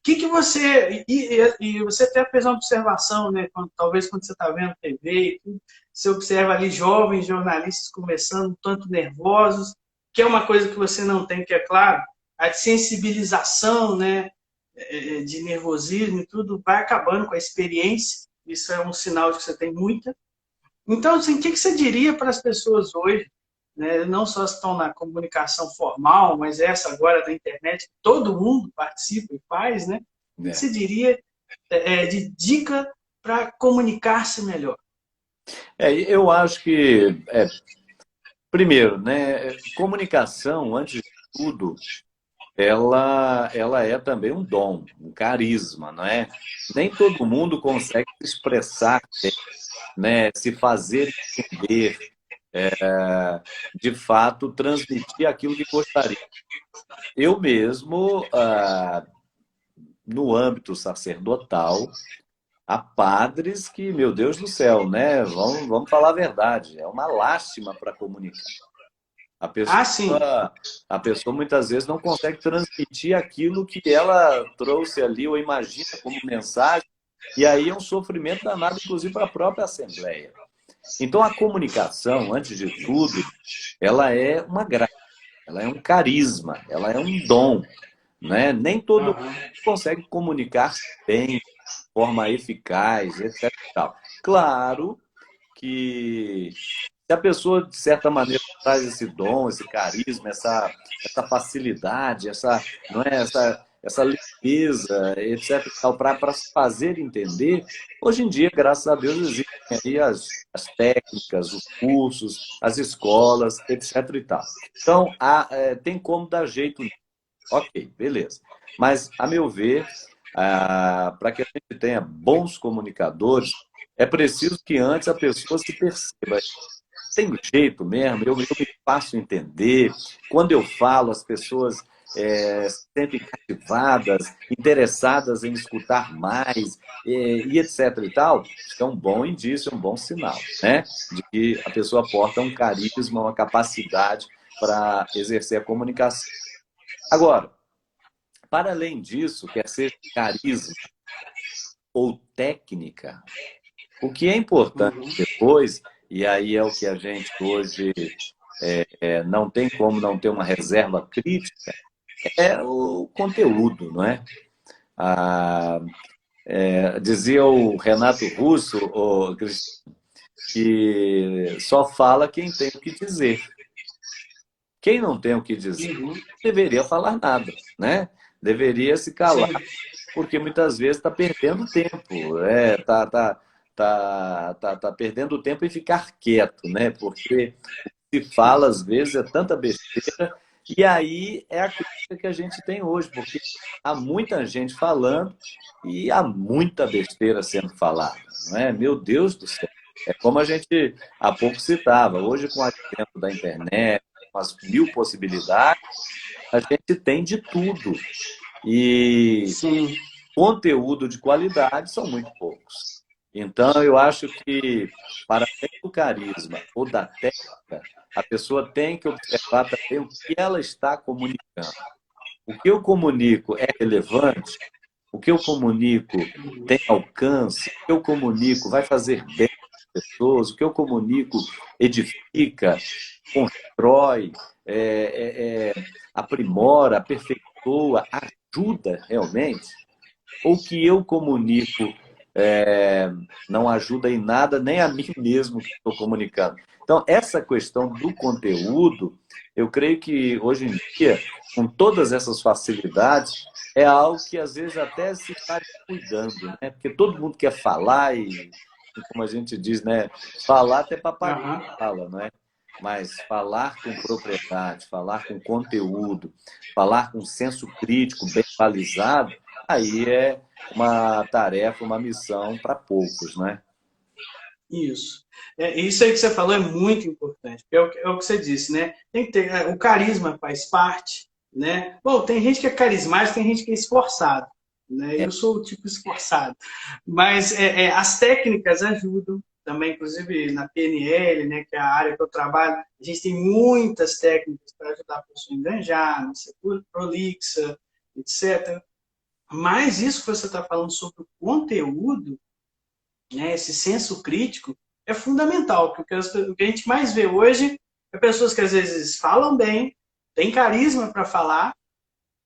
Que você. E você até fez uma observação, né? Talvez quando você está vendo TV e tudo, você observa ali jovens jornalistas começando um tanto nervosos, que é uma coisa que você não tem, que é claro, a sensibilização, né? De nervosismo e tudo vai acabando com a experiência. Isso é um sinal de que você tem muita. Então, assim, o que você diria para as pessoas hoje, né? Não só estão na comunicação formal, mas essa agora da internet, todo mundo participa e faz, né? O que é. você diria de dica para comunicar-se melhor? Eu acho que, primeiro, né, comunicação, antes de tudo, ela é também um dom, um carisma, não é? Nem todo mundo consegue se expressar, né, se fazer entender, de fato, transmitir aquilo que gostaria. Eu mesmo, no âmbito sacerdotal, há padres que, meu Deus do céu, né? Vamos falar a verdade, é uma lástima para comunicar. A Ah, sim. pessoa, a pessoa muitas vezes não consegue transmitir aquilo que ela trouxe ali ou imagina como mensagem, e aí é um sofrimento danado, inclusive, para a própria Assembleia. Então, a comunicação, antes de tudo, ela é uma graça, ela é um carisma, ela é um dom, né? Nem todo mundo Aham. consegue comunicar bem, de forma eficaz, etc. e tal. Claro que se a pessoa, de certa maneira, traz esse dom, esse carisma, essa facilidade, não é, essa limpeza, etc., para se fazer entender, hoje em dia, graças a Deus, existem aí as técnicas, os cursos, as escolas, etc. e tal. Então, tem como dar jeito nisso. Ok, beleza. Mas, a meu ver, para que a gente tenha bons comunicadores, é preciso que antes a pessoa se perceba. Tem jeito mesmo, eu me faço entender. Quando eu falo, as pessoas se sentem cativadas, interessadas em escutar mais, e etc. e tal. Isso é um bom indício, é um bom sinal, né? De que a pessoa porta um carisma, uma capacidade para exercer a comunicação. Agora, para além disso, quer seja carisma ou técnica, o que é importante Uhum. depois, e aí é o que a gente hoje não tem como não ter uma reserva crítica, é o conteúdo, não é? Ah, dizia o Renato Russo, que só fala quem tem o que dizer. Quem não tem o que dizer, Uhum. não deveria falar nada, né? Deveria se calar, Sim. porque muitas vezes está perdendo tempo, tá perdendo tempo em ficar quieto, né? Porque se fala às vezes é tanta besteira, e aí é a crítica que a gente tem hoje, porque há muita gente falando e há muita besteira sendo falada, não é? Meu Deus do céu. É como a gente há pouco citava, hoje com o advento da internet, com as mil possibilidades, a gente tem de tudo. E Sim. conteúdo de qualidade são muito poucos. Então, eu acho que, para além do carisma ou da técnica, a pessoa tem que observar também o que ela está comunicando. O que eu comunico é relevante? O que eu comunico tem alcance? O que eu comunico vai fazer bem? pessoas, o que eu comunico edifica, constrói, aprimora, aperfeiçoa, ajuda realmente, ou que eu comunico não ajuda em nada, nem a mim mesmo que estou comunicando. Então, essa questão do conteúdo, eu creio que hoje em dia, com todas essas facilidades, é algo que às vezes até se está cuidando, né? Porque todo mundo quer falar e, como a gente diz, né? Falar até papagaio Aham. fala, não é? Mas falar com propriedade, falar com conteúdo, falar com senso crítico bem balizado, aí é uma tarefa, uma missão para poucos, né? Isso. Isso aí que você falou é muito importante. É o que você disse, né? Tem que ter, o carisma faz parte, né? Bom, tem gente que é carismática, tem gente que é esforçado, né? É, Eu sou o tipo esforçado. Mas as técnicas ajudam também, inclusive na PNL, né? Que é a área que eu trabalho, a gente tem muitas técnicas para ajudar a pessoa a enganjar, não ser prolixa, etc. Mas isso que você está falando sobre o conteúdo, né, esse senso crítico, é fundamental, porque o que a gente mais vê hoje é pessoas que às vezes falam bem, têm carisma para falar,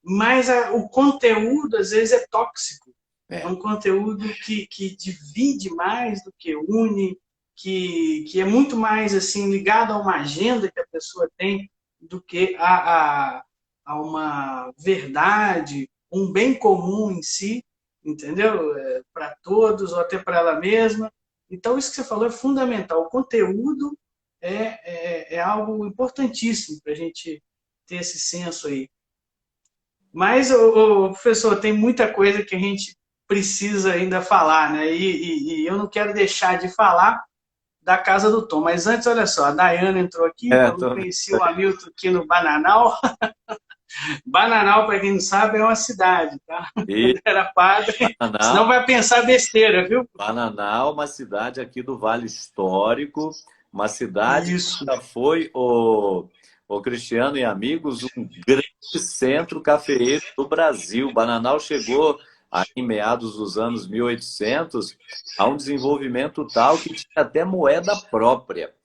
mas o conteúdo às vezes é tóxico. É é. um conteúdo que divide mais do que une, que é muito mais assim ligado a uma agenda que a pessoa tem do que a uma verdade, um bem comum em si, entendeu? Para todos ou até para ela mesma. Então, isso que você falou é fundamental. O conteúdo é algo importantíssimo para a gente ter esse senso aí. Mas, professor, tem muita coisa que a gente precisa ainda falar, né? E eu não quero deixar de falar da casa do Tom. Mas antes, olha só, a Dayana entrou aqui, falou que Tô... conhecia o Hamilton aqui no Bananal. Bananal, para quem não sabe, é uma cidade, tá? E Era padre, Bananal, senão vai pensar besteira, viu? Bananal, uma cidade aqui do Vale Histórico, uma cidade que Isso. já foi, o Cristiano e amigos, um grande centro cafeeiro do Brasil. Bananal chegou, aí, em meados dos anos 1800, a um desenvolvimento tal que tinha até moeda própria.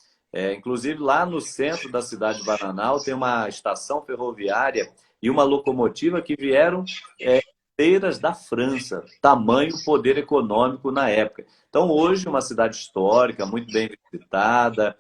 Inclusive, lá no centro da cidade de Bananal, tem uma estação ferroviária e uma locomotiva que vieram inteiras da França, tamanho poder econômico na época. Então, hoje, uma cidade histórica, muito bem visitada,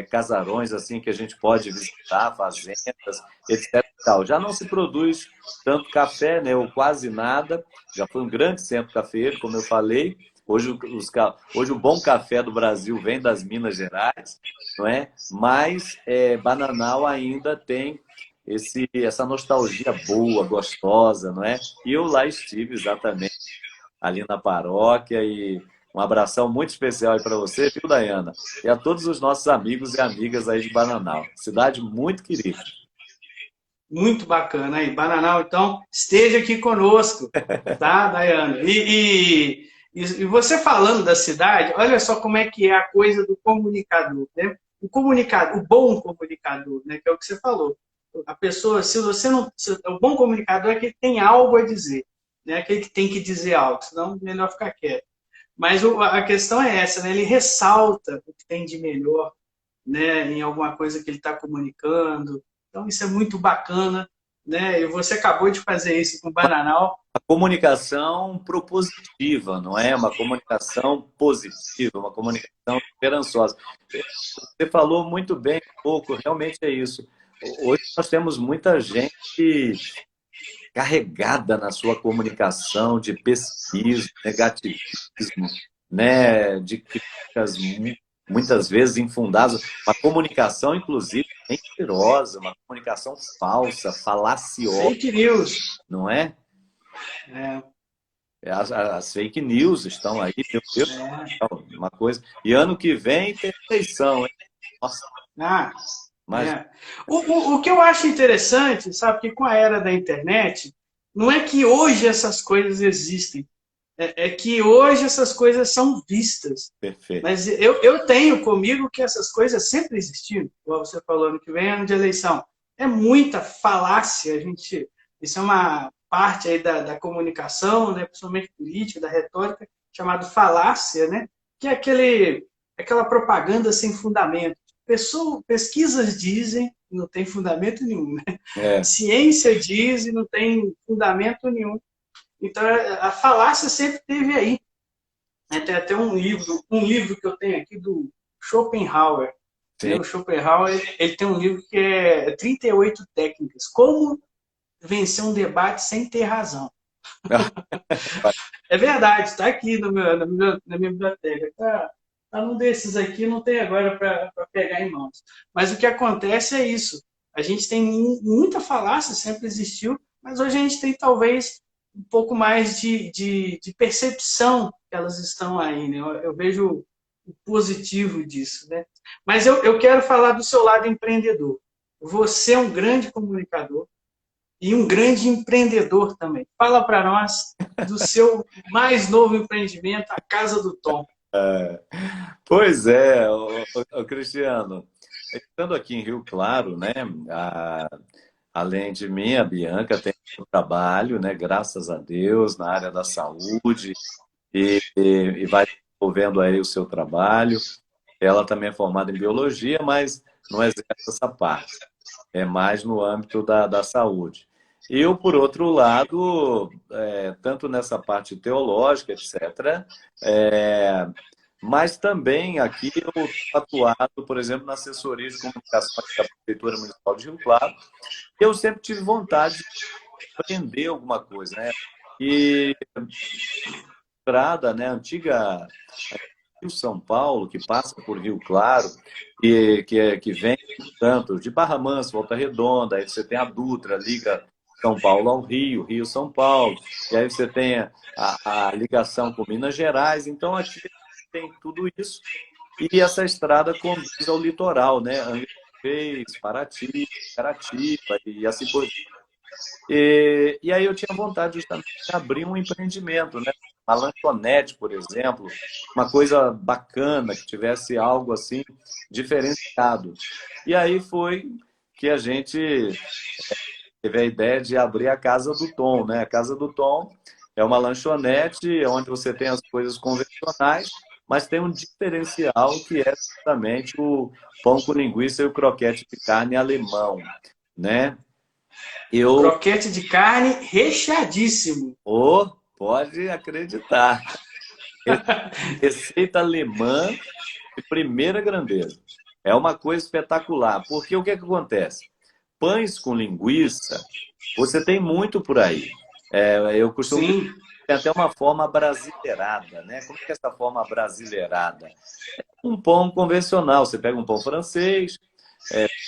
casarões assim que a gente pode visitar, fazendas, etc. Já não se produz tanto café, né, ou quase nada, já foi um grande centro cafeeiro, como eu falei. Hoje o bom café do Brasil vem das Minas Gerais, não é? Mas Bananal ainda tem essa nostalgia boa, gostosa, não é? E eu lá estive exatamente ali na paróquia e um abração muito especial aí para você, viu, Dayana? E a todos os nossos amigos e amigas aí de Bananal. Cidade muito querida. Muito bacana aí. Bananal, então, esteja aqui conosco, tá, Dayana? E você falando da cidade, olha só como é que é a coisa do comunicador, né? O bom comunicador, né? Que é o que você falou. A pessoa, se você não. O bom comunicador é aquele que tem algo a dizer, né? Aquele que tem que dizer algo, senão é melhor ficar quieto. Mas a questão é essa, né? Ele ressalta o que tem de melhor, né? Em alguma coisa que ele está comunicando. Então, isso é muito bacana, né? E você acabou de fazer isso com o Bananal. A comunicação propositiva, não é? Uma comunicação positiva, uma comunicação esperançosa. Você falou muito bem, um pouco, realmente é isso. Hoje nós temos muita gente carregada na sua comunicação de pessimismo, negativismo, né, de críticas muitas vezes infundadas, uma comunicação, inclusive, mentirosa, uma comunicação falsa, falaciosa, Fake news. não é? É, As fake news estão aí, meu Deus, uma coisa. E ano que vem tem eleição, hein? Nossa, ah, mas é. O que eu acho interessante, sabe, que com a era da internet, não é que hoje essas coisas existem, é que hoje essas coisas são vistas. perfeito. Mas eu tenho comigo que essas coisas sempre existiram, igual você falou, ano que vem é ano de eleição. É muita falácia, isso é uma parte aí da comunicação, né, principalmente política, da retórica, chamado falácia, né, que é aquele aquela propaganda sem fundamento. Pesquisas dizem, não tem fundamento nenhum, né? É. Ciência diz e não tem fundamento nenhum. Então, a falácia sempre teve aí. Tem até um livro que eu tenho aqui do Schopenhauer. Né? Sim. O Schopenhauer ele tem um livro que é 38 técnicas. Como vencer um debate sem ter razão. É verdade, está aqui na minha biblioteca. Tá num desses aqui, não tem agora para pegar em mãos. Mas o que acontece é isso. A gente tem muita falácia, sempre existiu, mas hoje a gente tem talvez um pouco mais de percepção que elas estão aí. Né? Eu vejo o positivo disso. Né? Mas eu quero falar do seu lado empreendedor. Você é um grande comunicador e um grande empreendedor também. Fala para nós do seu mais novo empreendimento, a Casa do Tom. Pois é, Cristiano. Estando aqui em Rio Claro, né? Além de mim, a Bianca tem um trabalho, né? Graças a Deus, na área da saúde e vai desenvolvendo aí o seu trabalho. Ela também é formada em biologia, mas não exerce essa parte. É mais no âmbito da saúde. Eu, por outro lado, tanto nessa parte teológica, etc., é, mas também aqui eu estou atuado, por exemplo, na assessoria de comunicação da Prefeitura Municipal de Rio Claro. Eu sempre tive vontade de aprender alguma coisa, né? E estrada, né, antiga Rio São Paulo, que passa por Rio Claro, que vem tanto de Barra Mansa, Volta Redonda, aí você tem a Dutra, liga São Paulo ao Rio, Rio-São Paulo, e aí você tem a ligação com Minas Gerais, então aqui tem tudo isso. E essa estrada conduz ao litoral, né? Angra dos Reis, Paraty, Carapicuíba e assim por diante. E aí eu tinha vontade justamente de abrir um empreendimento, né? Uma lanchonete, por exemplo, uma coisa bacana, que tivesse algo assim diferenciado. E aí foi que a gente teve a ideia de abrir a Casa do Tom, né? A Casa do Tom é uma lanchonete onde você tem as coisas convencionais, mas tem um diferencial que é justamente o pão com linguiça e o croquete de carne alemão, né? Eu, Croquete de carne recheadíssimo. pode acreditar, receita alemã de primeira grandeza. É uma coisa espetacular, porque o que é que acontece? Pães com linguiça, você tem muito por aí. Eu costumo dizer Sim. que tem até uma forma brasileirada, né? Como é que é essa forma brasileirada? Um pão convencional. Você pega um pão francês,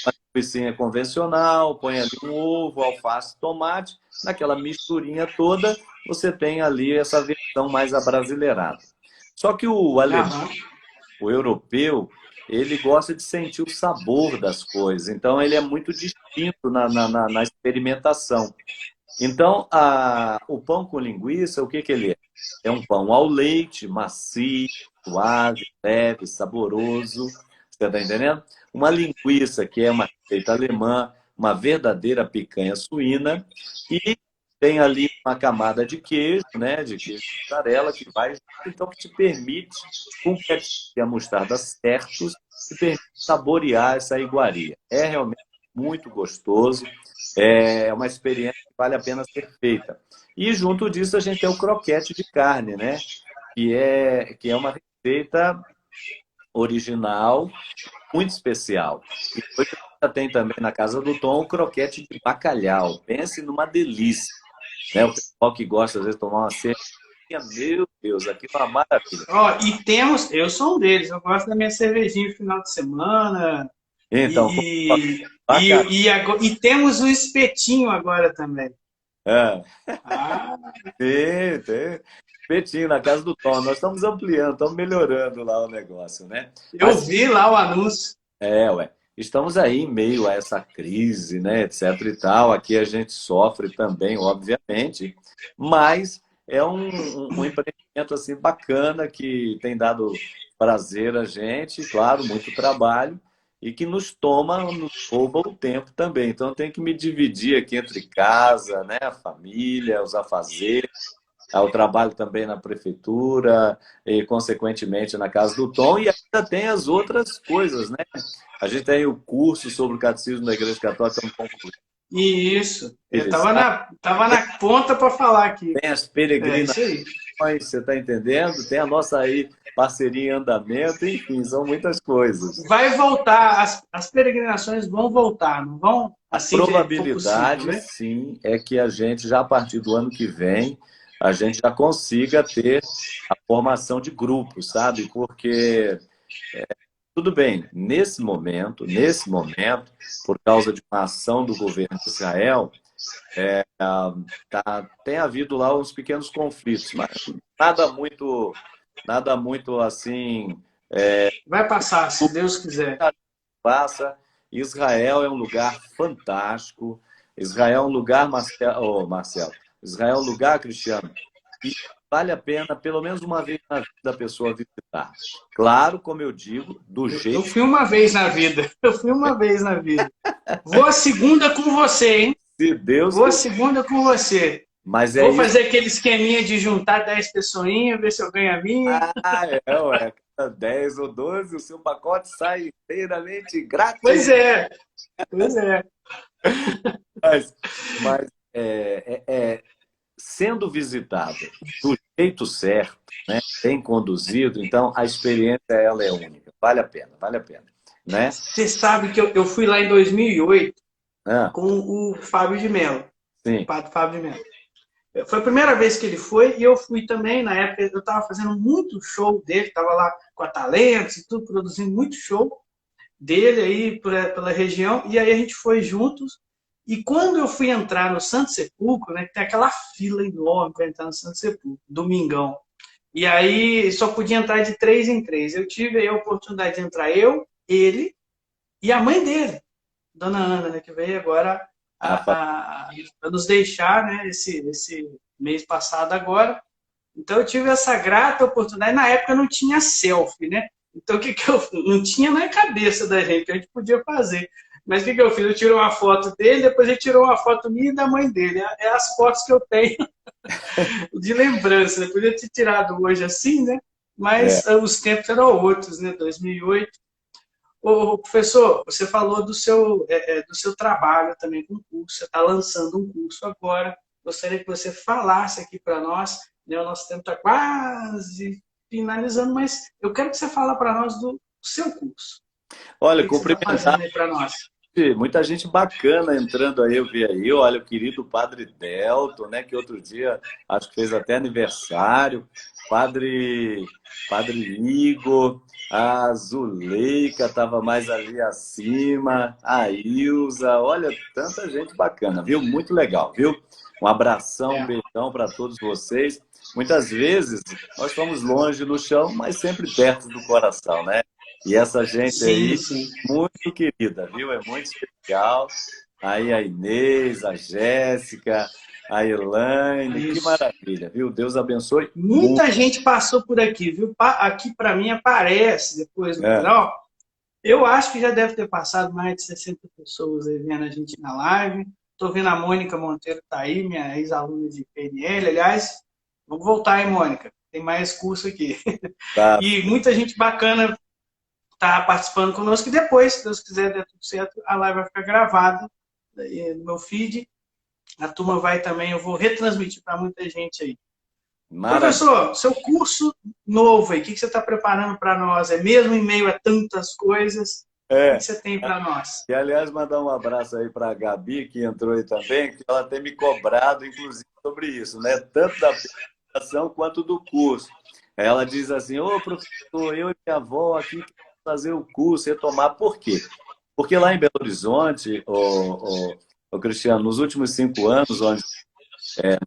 uma linguiça convencional, põe ali um ovo, alface, tomate, naquela misturinha toda, você tem ali essa versão mais abrasileirada. Só que o alemão, Aham. o europeu, ele gosta de sentir o sabor das coisas, então ele é muito distinto na experimentação. Então, o pão com linguiça, o que que ele é? É um pão ao leite, macio, suave, leve, saboroso. Você está entendendo? Uma linguiça, que é uma receita alemã, uma verdadeira picanha suína, e tem ali uma camada de queijo, né? De queijo mussarela, que vai, então, que te permite, com o ketchup e a mostarda certos, te permite saborear essa iguaria. É realmente muito gostoso. É uma experiência que vale a pena ser feita. E junto disso a gente tem o croquete de carne, né? Que é uma receita original, muito especial. E hoje já tem também na Casa do Tom o croquete de bacalhau. Pense numa delícia. Né? O pessoal que gosta, às vezes, de tomar uma cervejinha, meu Deus, aqui é uma maravilha. Ó, e temos, eu sou um deles, eu gosto da minha cervejinha no final de semana. Então, bacalhau. E temos o espetinho agora também. É, Ah, tem. Espetinho na Casa do Tom. Nós estamos ampliando, estamos melhorando lá o negócio, né? eu Mas vi lá o anúncio. ué. Estamos aí em meio a essa crise, né, etc e tal. Aqui a gente sofre também, obviamente, mas é um empreendimento assim bacana que tem dado prazer a gente, claro, muito trabalho e que nos rouba o tempo também. Então tem que me dividir aqui entre casa, né, a família, os afazeres. ao trabalho também na prefeitura e, consequentemente, na Casa do Tom. E ainda tem as outras coisas, né? A gente tem o curso sobre o catecismo da Igreja Católica no concluído. Isso. Eu tava na ponta para falar aqui. Tem as É isso peregrinações, aí. você está entendendo? Tem a nossa aí parceria em andamento, enfim, são muitas coisas. Vai voltar, as peregrinações vão voltar, não vão A assim que for possível, probabilidade, né? sim, é que a gente, já a partir do ano que vem, a gente já consiga ter a formação de grupos, sabe? Porque, tudo bem, nesse momento, por causa de uma ação do governo de Israel, tem havido lá uns pequenos conflitos, mas nada muito assim, Vai passar, se Deus quiser. passa. Israel é um lugar fantástico. Israel é um lugar, Marcelo. Israel é um lugar, Cristiano, que vale a pena, pelo menos uma vez na vida, a pessoa visitar. Claro, como eu digo, do Eu jeito fui uma vez na vida. Eu fui uma vez na vida. Vou a segunda com você, hein? que Deus Vou a quiser. segunda com você. Mas é Vou isso. fazer aquele esqueminha de juntar 10 pessoinhas, ver se eu ganho a minha. Ué. Cada 10 ou 12, o seu pacote sai inteiramente Pois grátis. é, pois é. Mas sendo visitado do jeito certo, né, bem conduzido, então a experiência ela é única. Vale a pena, né? Você sabe que eu fui lá em 2008 Ah, com o Fábio de Mello, o sim, padre Fábio de Mello. Foi a primeira vez que ele foi e eu fui também. Na época eu estava fazendo muito show dele, estava lá com a Talentos e tudo, produzindo muito show dele aí pela região. E aí a gente foi juntos. E quando eu fui entrar no Santo Sepulcro, né, que tem aquela fila enorme para entrar no Santo Sepulcro, domingão. E aí só podia entrar de 3 em 3. Eu tive aí a oportunidade de entrar eu, ele e a mãe dele, Dona Ana, né, que veio agora a fa- a nos deixar, né, esse mês passado agora. Então eu tive essa grata oportunidade. Na época não tinha selfie, né? Então o que que eu não tinha na cabeça da gente que a gente podia fazer. Mas o que que eu fiz? Eu tirei uma foto dele, depois ele tirou uma foto minha e da mãe dele. É as fotos que eu tenho de lembrança. Eu podia ter tirado hoje assim, né? é, Mas os tempos eram outros, né? 2008. Ô, professor, você falou do seu trabalho também com curso. Você está lançando um curso agora. Gostaria que você falasse aqui para nós. Né? O nosso tempo está quase finalizando, mas eu quero que você fale para nós do seu curso. O olha, que você está cumprimentar fazendo aí para nós? muita gente bacana entrando aí, eu vi aí, olha, o querido Padre Delton, né, que outro dia acho que fez até aniversário, Padre, Padre Igor, a Zuleika estava mais ali acima, a Ilza, olha, tanta gente bacana, viu? Muito legal, viu? Um abração, um É. beijão para todos vocês. Muitas vezes nós estamos longe no chão, mas sempre perto do coração, né? E essa gente Sim, aí sim. muito querida, viu? É muito especial. Aí a Inês, a Jéssica, a Elaine, que Isso. maravilha, viu? Deus abençoe muito. Muita gente passou por aqui, viu? Aqui para mim aparece depois no É, final. Eu acho que já deve ter passado mais de 60 pessoas aí vendo a gente na live. Estou vendo a Mônica Monteiro tá aí, minha ex-aluna de PNL. Aliás, vamos voltar, hein, Mônica? Tem mais curso aqui. tá. E muita gente bacana está participando conosco. E depois, se Deus quiser, der tudo certo, a live vai ficar gravada aí no meu feed. A turma vai também, eu vou retransmitir para muita gente aí. Maravilha. Professor, seu curso novo aí, o que você está preparando para nós? É mesmo em meio a tantas coisas? O que É. você tem para nós? E, aliás, mandar um abraço aí para a Gabi, que entrou aí também, que ela tem me cobrado, inclusive, sobre isso, né? Tanto da apresentação quanto do curso. Ela diz assim, ô, professor, eu e minha avó aqui queremos fazer o curso, retomar. Por quê? Porque lá em Belo Horizonte, o Cristiano, nos últimos 5 anos, onde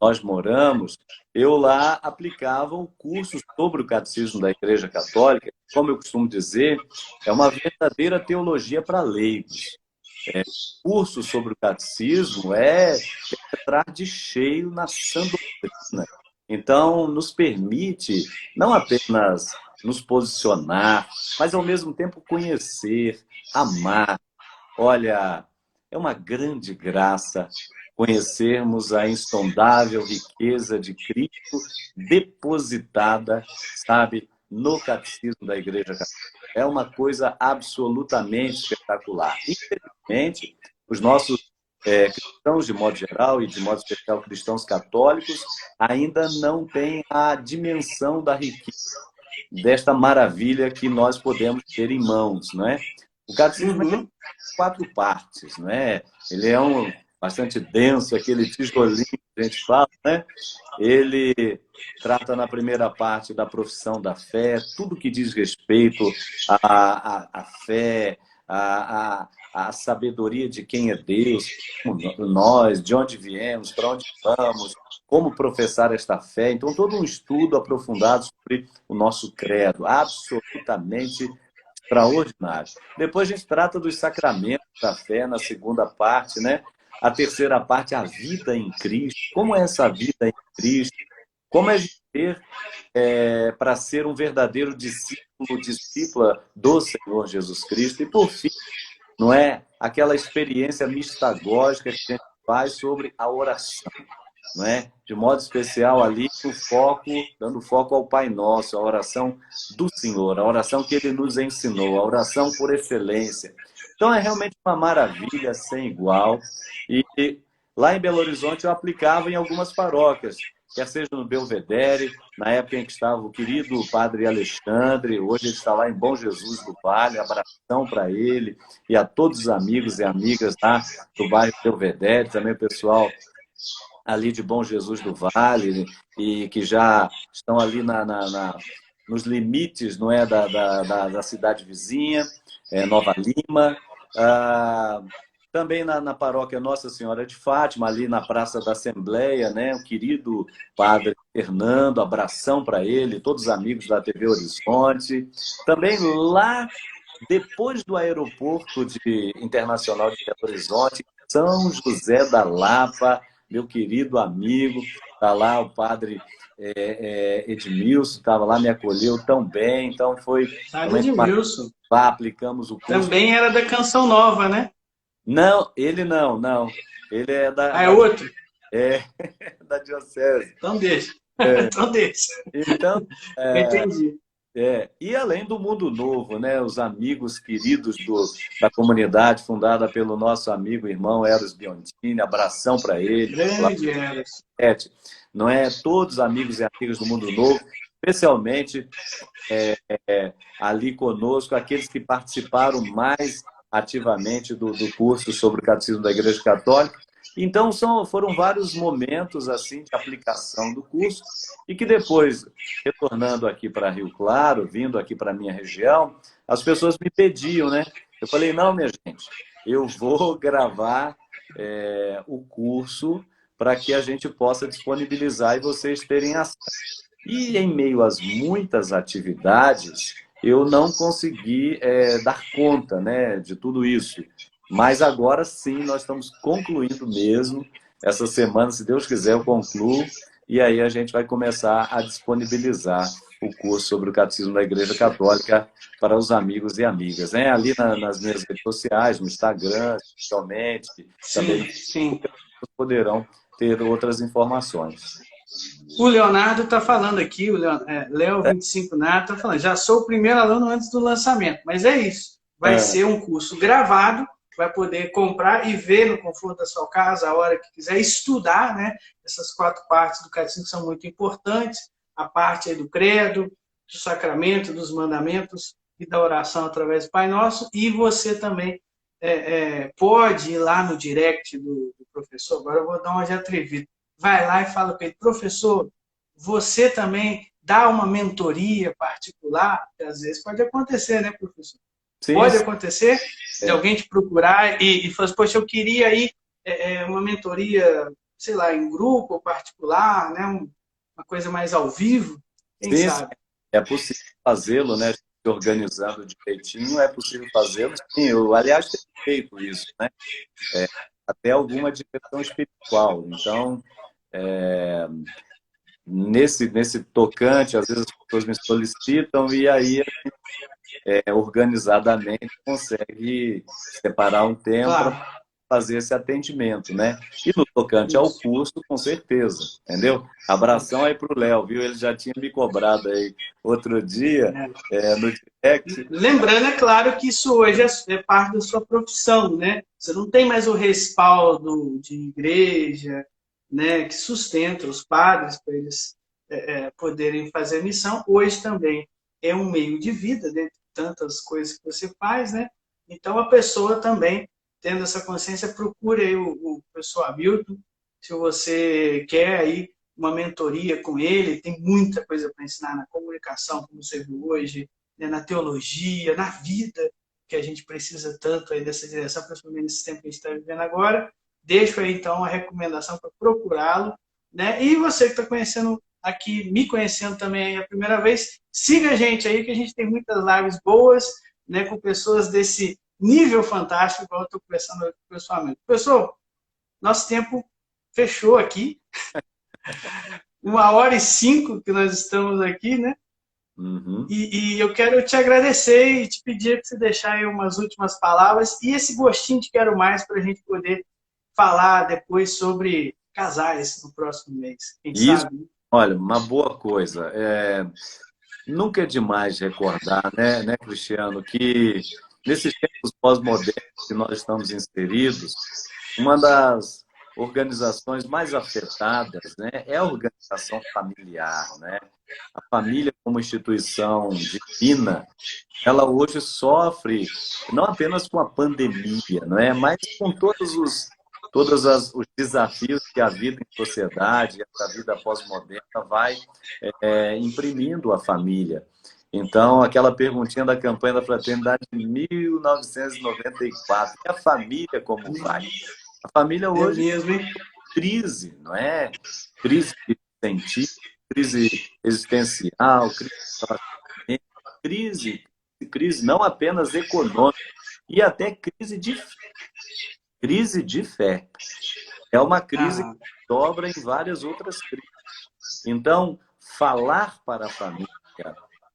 nós moramos, eu lá aplicava um curso sobre o catecismo da Igreja Católica. Como eu costumo dizer, é uma verdadeira teologia para leigos. Curso sobre o catecismo é entrar de cheio na sã doutrina. Então, nos permite não apenas nos posicionar, mas ao mesmo tempo conhecer, amar. Olha, é uma grande graça conhecermos a insondável riqueza de Cristo depositada, sabe, no catecismo da Igreja Católica. É uma coisa absolutamente espetacular. Infelizmente, os nossos cristãos, de modo geral, e de modo especial cristãos católicos, ainda não têm a dimensão da riqueza desta maravilha que nós podemos ter em mãos, não é? O catecismo é 4 partes, não é? Ele é bastante denso, aquele tijolinho que a gente fala, né? Ele trata na primeira parte da profissão da fé, tudo que diz respeito à fé, à sabedoria de quem é Deus, nós, de onde viemos, para onde vamos, como professar esta fé. Então, todo um estudo aprofundado sobre o nosso credo, absolutamente extraordinário. Depois a gente trata dos sacramentos da fé na segunda parte, né? A terceira parte, a vida em Cristo. Como é essa vida em Cristo? Como é viver para ser um verdadeiro discípulo, discípula do Senhor Jesus Cristo? E, por fim, não é aquela experiência mistagógica que a gente faz sobre a oração, não é? De modo especial ali, dando foco ao Pai Nosso, a oração do Senhor, a oração que Ele nos ensinou, a oração por excelência. Então é realmente uma maravilha sem igual. E lá em Belo Horizonte eu aplicava em algumas paróquias, quer seja no Belvedere, na época em que estava o querido Padre Alexandre, hoje ele está lá em Bom Jesus do Vale, abração para ele e a todos os amigos e amigas lá do bairro Belvedere, também o pessoal ali de Bom Jesus do Vale, e que já estão ali nos limites, não é, da cidade vizinha, Nova Lima. Também na paróquia Nossa Senhora de Fátima, ali na Praça da Assembleia, né, o querido Padre Fernando, abração para ele, todos os amigos da TV Horizonte. Também lá, depois do aeroporto internacional de Belo Horizonte, São José da Lapa, meu querido amigo, está lá o Padre Edmilson, estava lá, me acolheu tão bem, então foi... Padre Edmilson. Lá aplicamos o curso. Também era da Canção Nova, né? Não, ele não. Ele é da... Ah, é outro? Da Diocese. Então deixa. Então deixa. Então, entendi. E além do Mundo Novo, né? Os amigos queridos da comunidade, fundada pelo nosso amigo irmão Eros Biontini, abração para ele. Grande Eros. Não é? Todos os amigos e amigas do Mundo Novo, especialmente ali conosco, aqueles que participaram mais ativamente do curso sobre o Catecismo da Igreja Católica. Então, foram vários momentos assim de aplicação do curso e que depois, retornando aqui para Rio Claro, vindo aqui para a minha região, as pessoas me pediam, né? Eu falei, não, minha gente, eu vou gravar o curso para que a gente possa disponibilizar e vocês terem acesso. E em meio às muitas atividades, eu não consegui dar conta, né, de tudo isso. Mas agora sim, nós estamos concluindo mesmo. Essa semana, se Deus quiser, eu concluo. E aí a gente vai começar a disponibilizar o curso sobre o Catecismo da Igreja Católica para os amigos e amigas, né? Ali nas minhas redes sociais, no Instagram, especialmente, também poderão ter outras informações. O Leonardo está falando aqui, o Léo25 Nato está falando, já sou o primeiro aluno antes do lançamento, mas é isso, vai ser um curso gravado, vai poder comprar e ver no conforto da sua casa, a hora que quiser, estudar, né? Essas 4 partes do catecismo são muito importantes, a parte aí do credo, do sacramento, dos mandamentos e da oração através do Pai Nosso, e você também pode ir lá no direct do professor, agora eu vou dar uma de atrevido, vai lá e fala com ele, professor, você também dá uma mentoria particular? Que às vezes pode acontecer, né, professor? Sim, pode acontecer de alguém te procurar e falar assim, poxa, eu queria aí uma mentoria, sei lá, em grupo ou particular, né, uma coisa mais ao vivo, quem sabe? É possível fazê-lo, né? Se organizando direitinho, é possível fazê-lo. Sim, eu, aliás, tenho feito isso, né? Até alguma direção espiritual. Então, nesse tocante, às vezes as pessoas me solicitam e aí organizadamente consegue separar um tempo para fazer esse atendimento, né? E no tocante ao Isso. custo, com certeza, entendeu? Abração aí para o Léo, viu? Ele já tinha me cobrado aí outro dia É. no direct. Lembrando, é claro, que isso hoje é parte da sua profissão, né? Você não tem mais o respaldo de igreja, né, que sustenta os padres para eles poderem fazer a missão. Hoje também é um meio de vida, dentre tantas coisas que você faz, né? Então a pessoa também, tendo essa consciência, procure aí o professor Hamilton, se você quer aí uma mentoria com ele, tem muita coisa para ensinar na comunicação, como você viu hoje, né, na teologia, na vida, que a gente precisa tanto aí dessa direção, principalmente nesse tempo que a gente está vivendo agora. Deixo aí, então, a recomendação para procurá-lo. Né? E você que está conhecendo aqui, me conhecendo também a primeira vez, siga a gente aí, que a gente tem muitas lives boas, né, com pessoas desse nível fantástico, igual eu estou conversando pessoalmente. Pessoal, nosso tempo fechou aqui. 1h05 que nós estamos aqui, né? Uhum. E eu quero te agradecer e te pedir para você deixar aí umas últimas palavras e esse gostinho de quero mais para a gente poder falar depois sobre casais no próximo mês. Quem Isso, sabe? olha, uma boa coisa. Nunca é demais recordar, né, Cristiano, que nesses tempos pós-modernos que nós estamos inseridos, uma das organizações mais afetadas, né, é a organização familiar, né? A família como instituição divina, ela hoje sofre não apenas com a pandemia, não é, mas com os desafios que a vida em sociedade, a vida pós-moderna vai imprimindo à família. Então, aquela perguntinha da campanha da Fraternidade de 1994, e a família como vai? A família É hoje mesmo, hein? crise, não é? Crise científica, crise existencial, crise, crise não apenas econômica, e até crise de fé. É uma crise Ah, que dobra em várias outras crises. Então, falar para a família,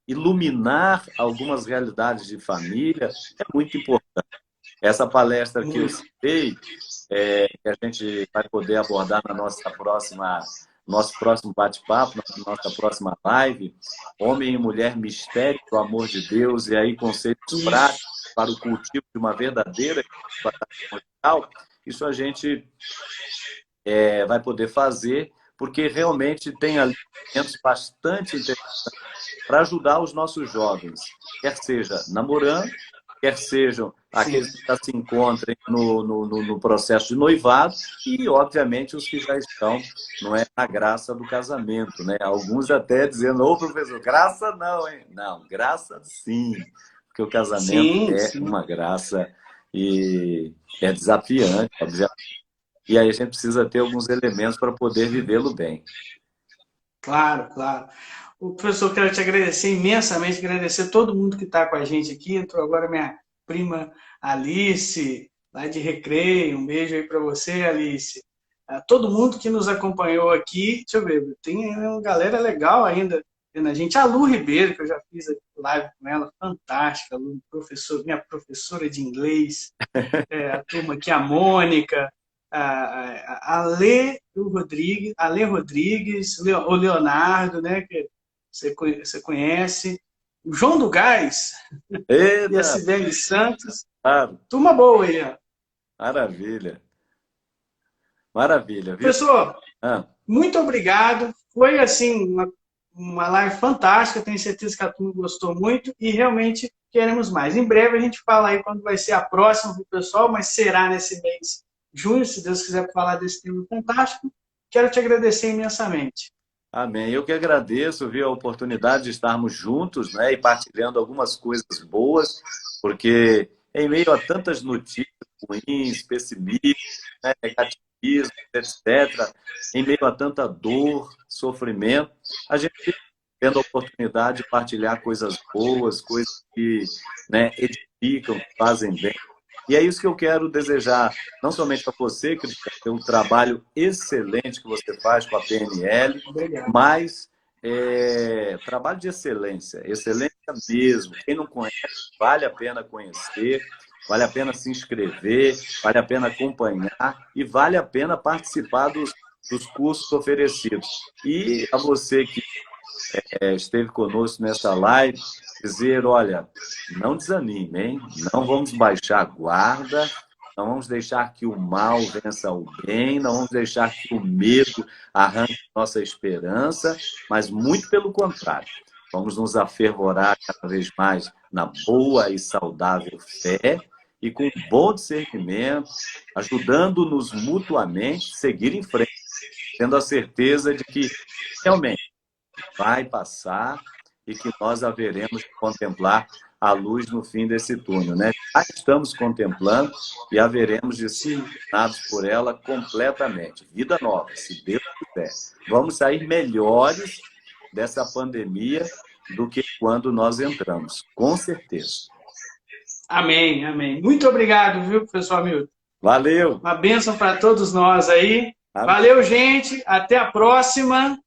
iluminar algumas realidades de família é muito importante. Essa palestra que eu muito. citei, que a gente vai poder abordar na nosso próximo bate-papo, na nossa próxima live, Homem e Mulher, Mistério do Amor de Deus, e aí conceitos práticos Isso. para o cultivo de uma verdadeira espiritualidade. Isso a gente vai poder fazer, porque realmente tem ali elementos bastante interessantes para ajudar os nossos jovens, quer seja namorando, quer sejam Sim. aqueles que já se encontrem no processo de noivado e, obviamente, os que já estão, não é, na graça do casamento, né? Alguns até dizendo, ô professor, graça não, hein? Não, graça sim, porque o casamento Sim, é sim. uma graça e é desafiante, obviamente. E aí a gente precisa ter alguns elementos para poder vivê-lo bem. Claro, claro. O professor, quero te agradecer imensamente, agradecer todo mundo que está com a gente aqui. Entrou agora minha prima Alice, lá de Recreio. Um beijo aí para você, Alice. Todo mundo que nos acompanhou aqui. Deixa eu ver, tem uma galera legal ainda vendo a gente. A Lu Ribeiro, que eu já fiz live com ela, fantástica. A Lu, minha professora de inglês. A turma aqui, a Mônica, a Lê Rodrigues, o Leonardo, né, que você conhece, o João do Gás e a Eita, Cibele Santos. claro, Turma boa aí, ó. maravilha. Maravilha, viu? Professor, Ah, muito obrigado. Foi, assim, uma live fantástica. Tenho certeza que a turma gostou muito e realmente queremos mais. Em breve a gente fala aí quando vai ser a próxima do pessoal, mas será nesse mês de junho, se Deus quiser falar desse tema fantástico. Quero te agradecer imensamente. amém. Eu que agradeço, viu, a oportunidade de estarmos juntos, né, e partilhando algumas coisas boas, porque em meio a tantas notícias ruins, pessimismo, né, negativismo, etc., em meio a tanta dor, sofrimento, a gente tendo a oportunidade de partilhar coisas boas, coisas que, né, edificam, que fazem bem. E é isso que eu quero desejar, não somente para você, Cristiano, pelo trabalho excelente que você faz com a PNL, Obrigado. mas trabalho de excelência, excelência mesmo. Quem não conhece, vale a pena conhecer. vale a pena se inscrever, vale a pena acompanhar e vale a pena participar dos cursos oferecidos. E a você que esteve conosco nessa live, dizer, olha, não desanime, hein? Não vamos baixar a guarda, não vamos deixar que o mal vença o bem, não vamos deixar que o medo arranque nossa esperança, mas muito pelo contrário. Vamos nos afervorar cada vez mais na boa e saudável fé e com bom discernimento, ajudando-nos mutuamente a seguir em frente, tendo a certeza de que realmente vai passar e que nós haveremos de contemplar a luz no fim desse túnel, né? Já estamos contemplando e haveremos de ser iluminados por ela completamente. Vida nova, se Deus quiser. Vamos sair melhores dessa pandemia do que quando nós entramos, com certeza. Amém, amém. Muito obrigado, viu, professor Hamilton? Valeu! Uma bênção para todos nós aí. Amém. Valeu, gente. Até a próxima.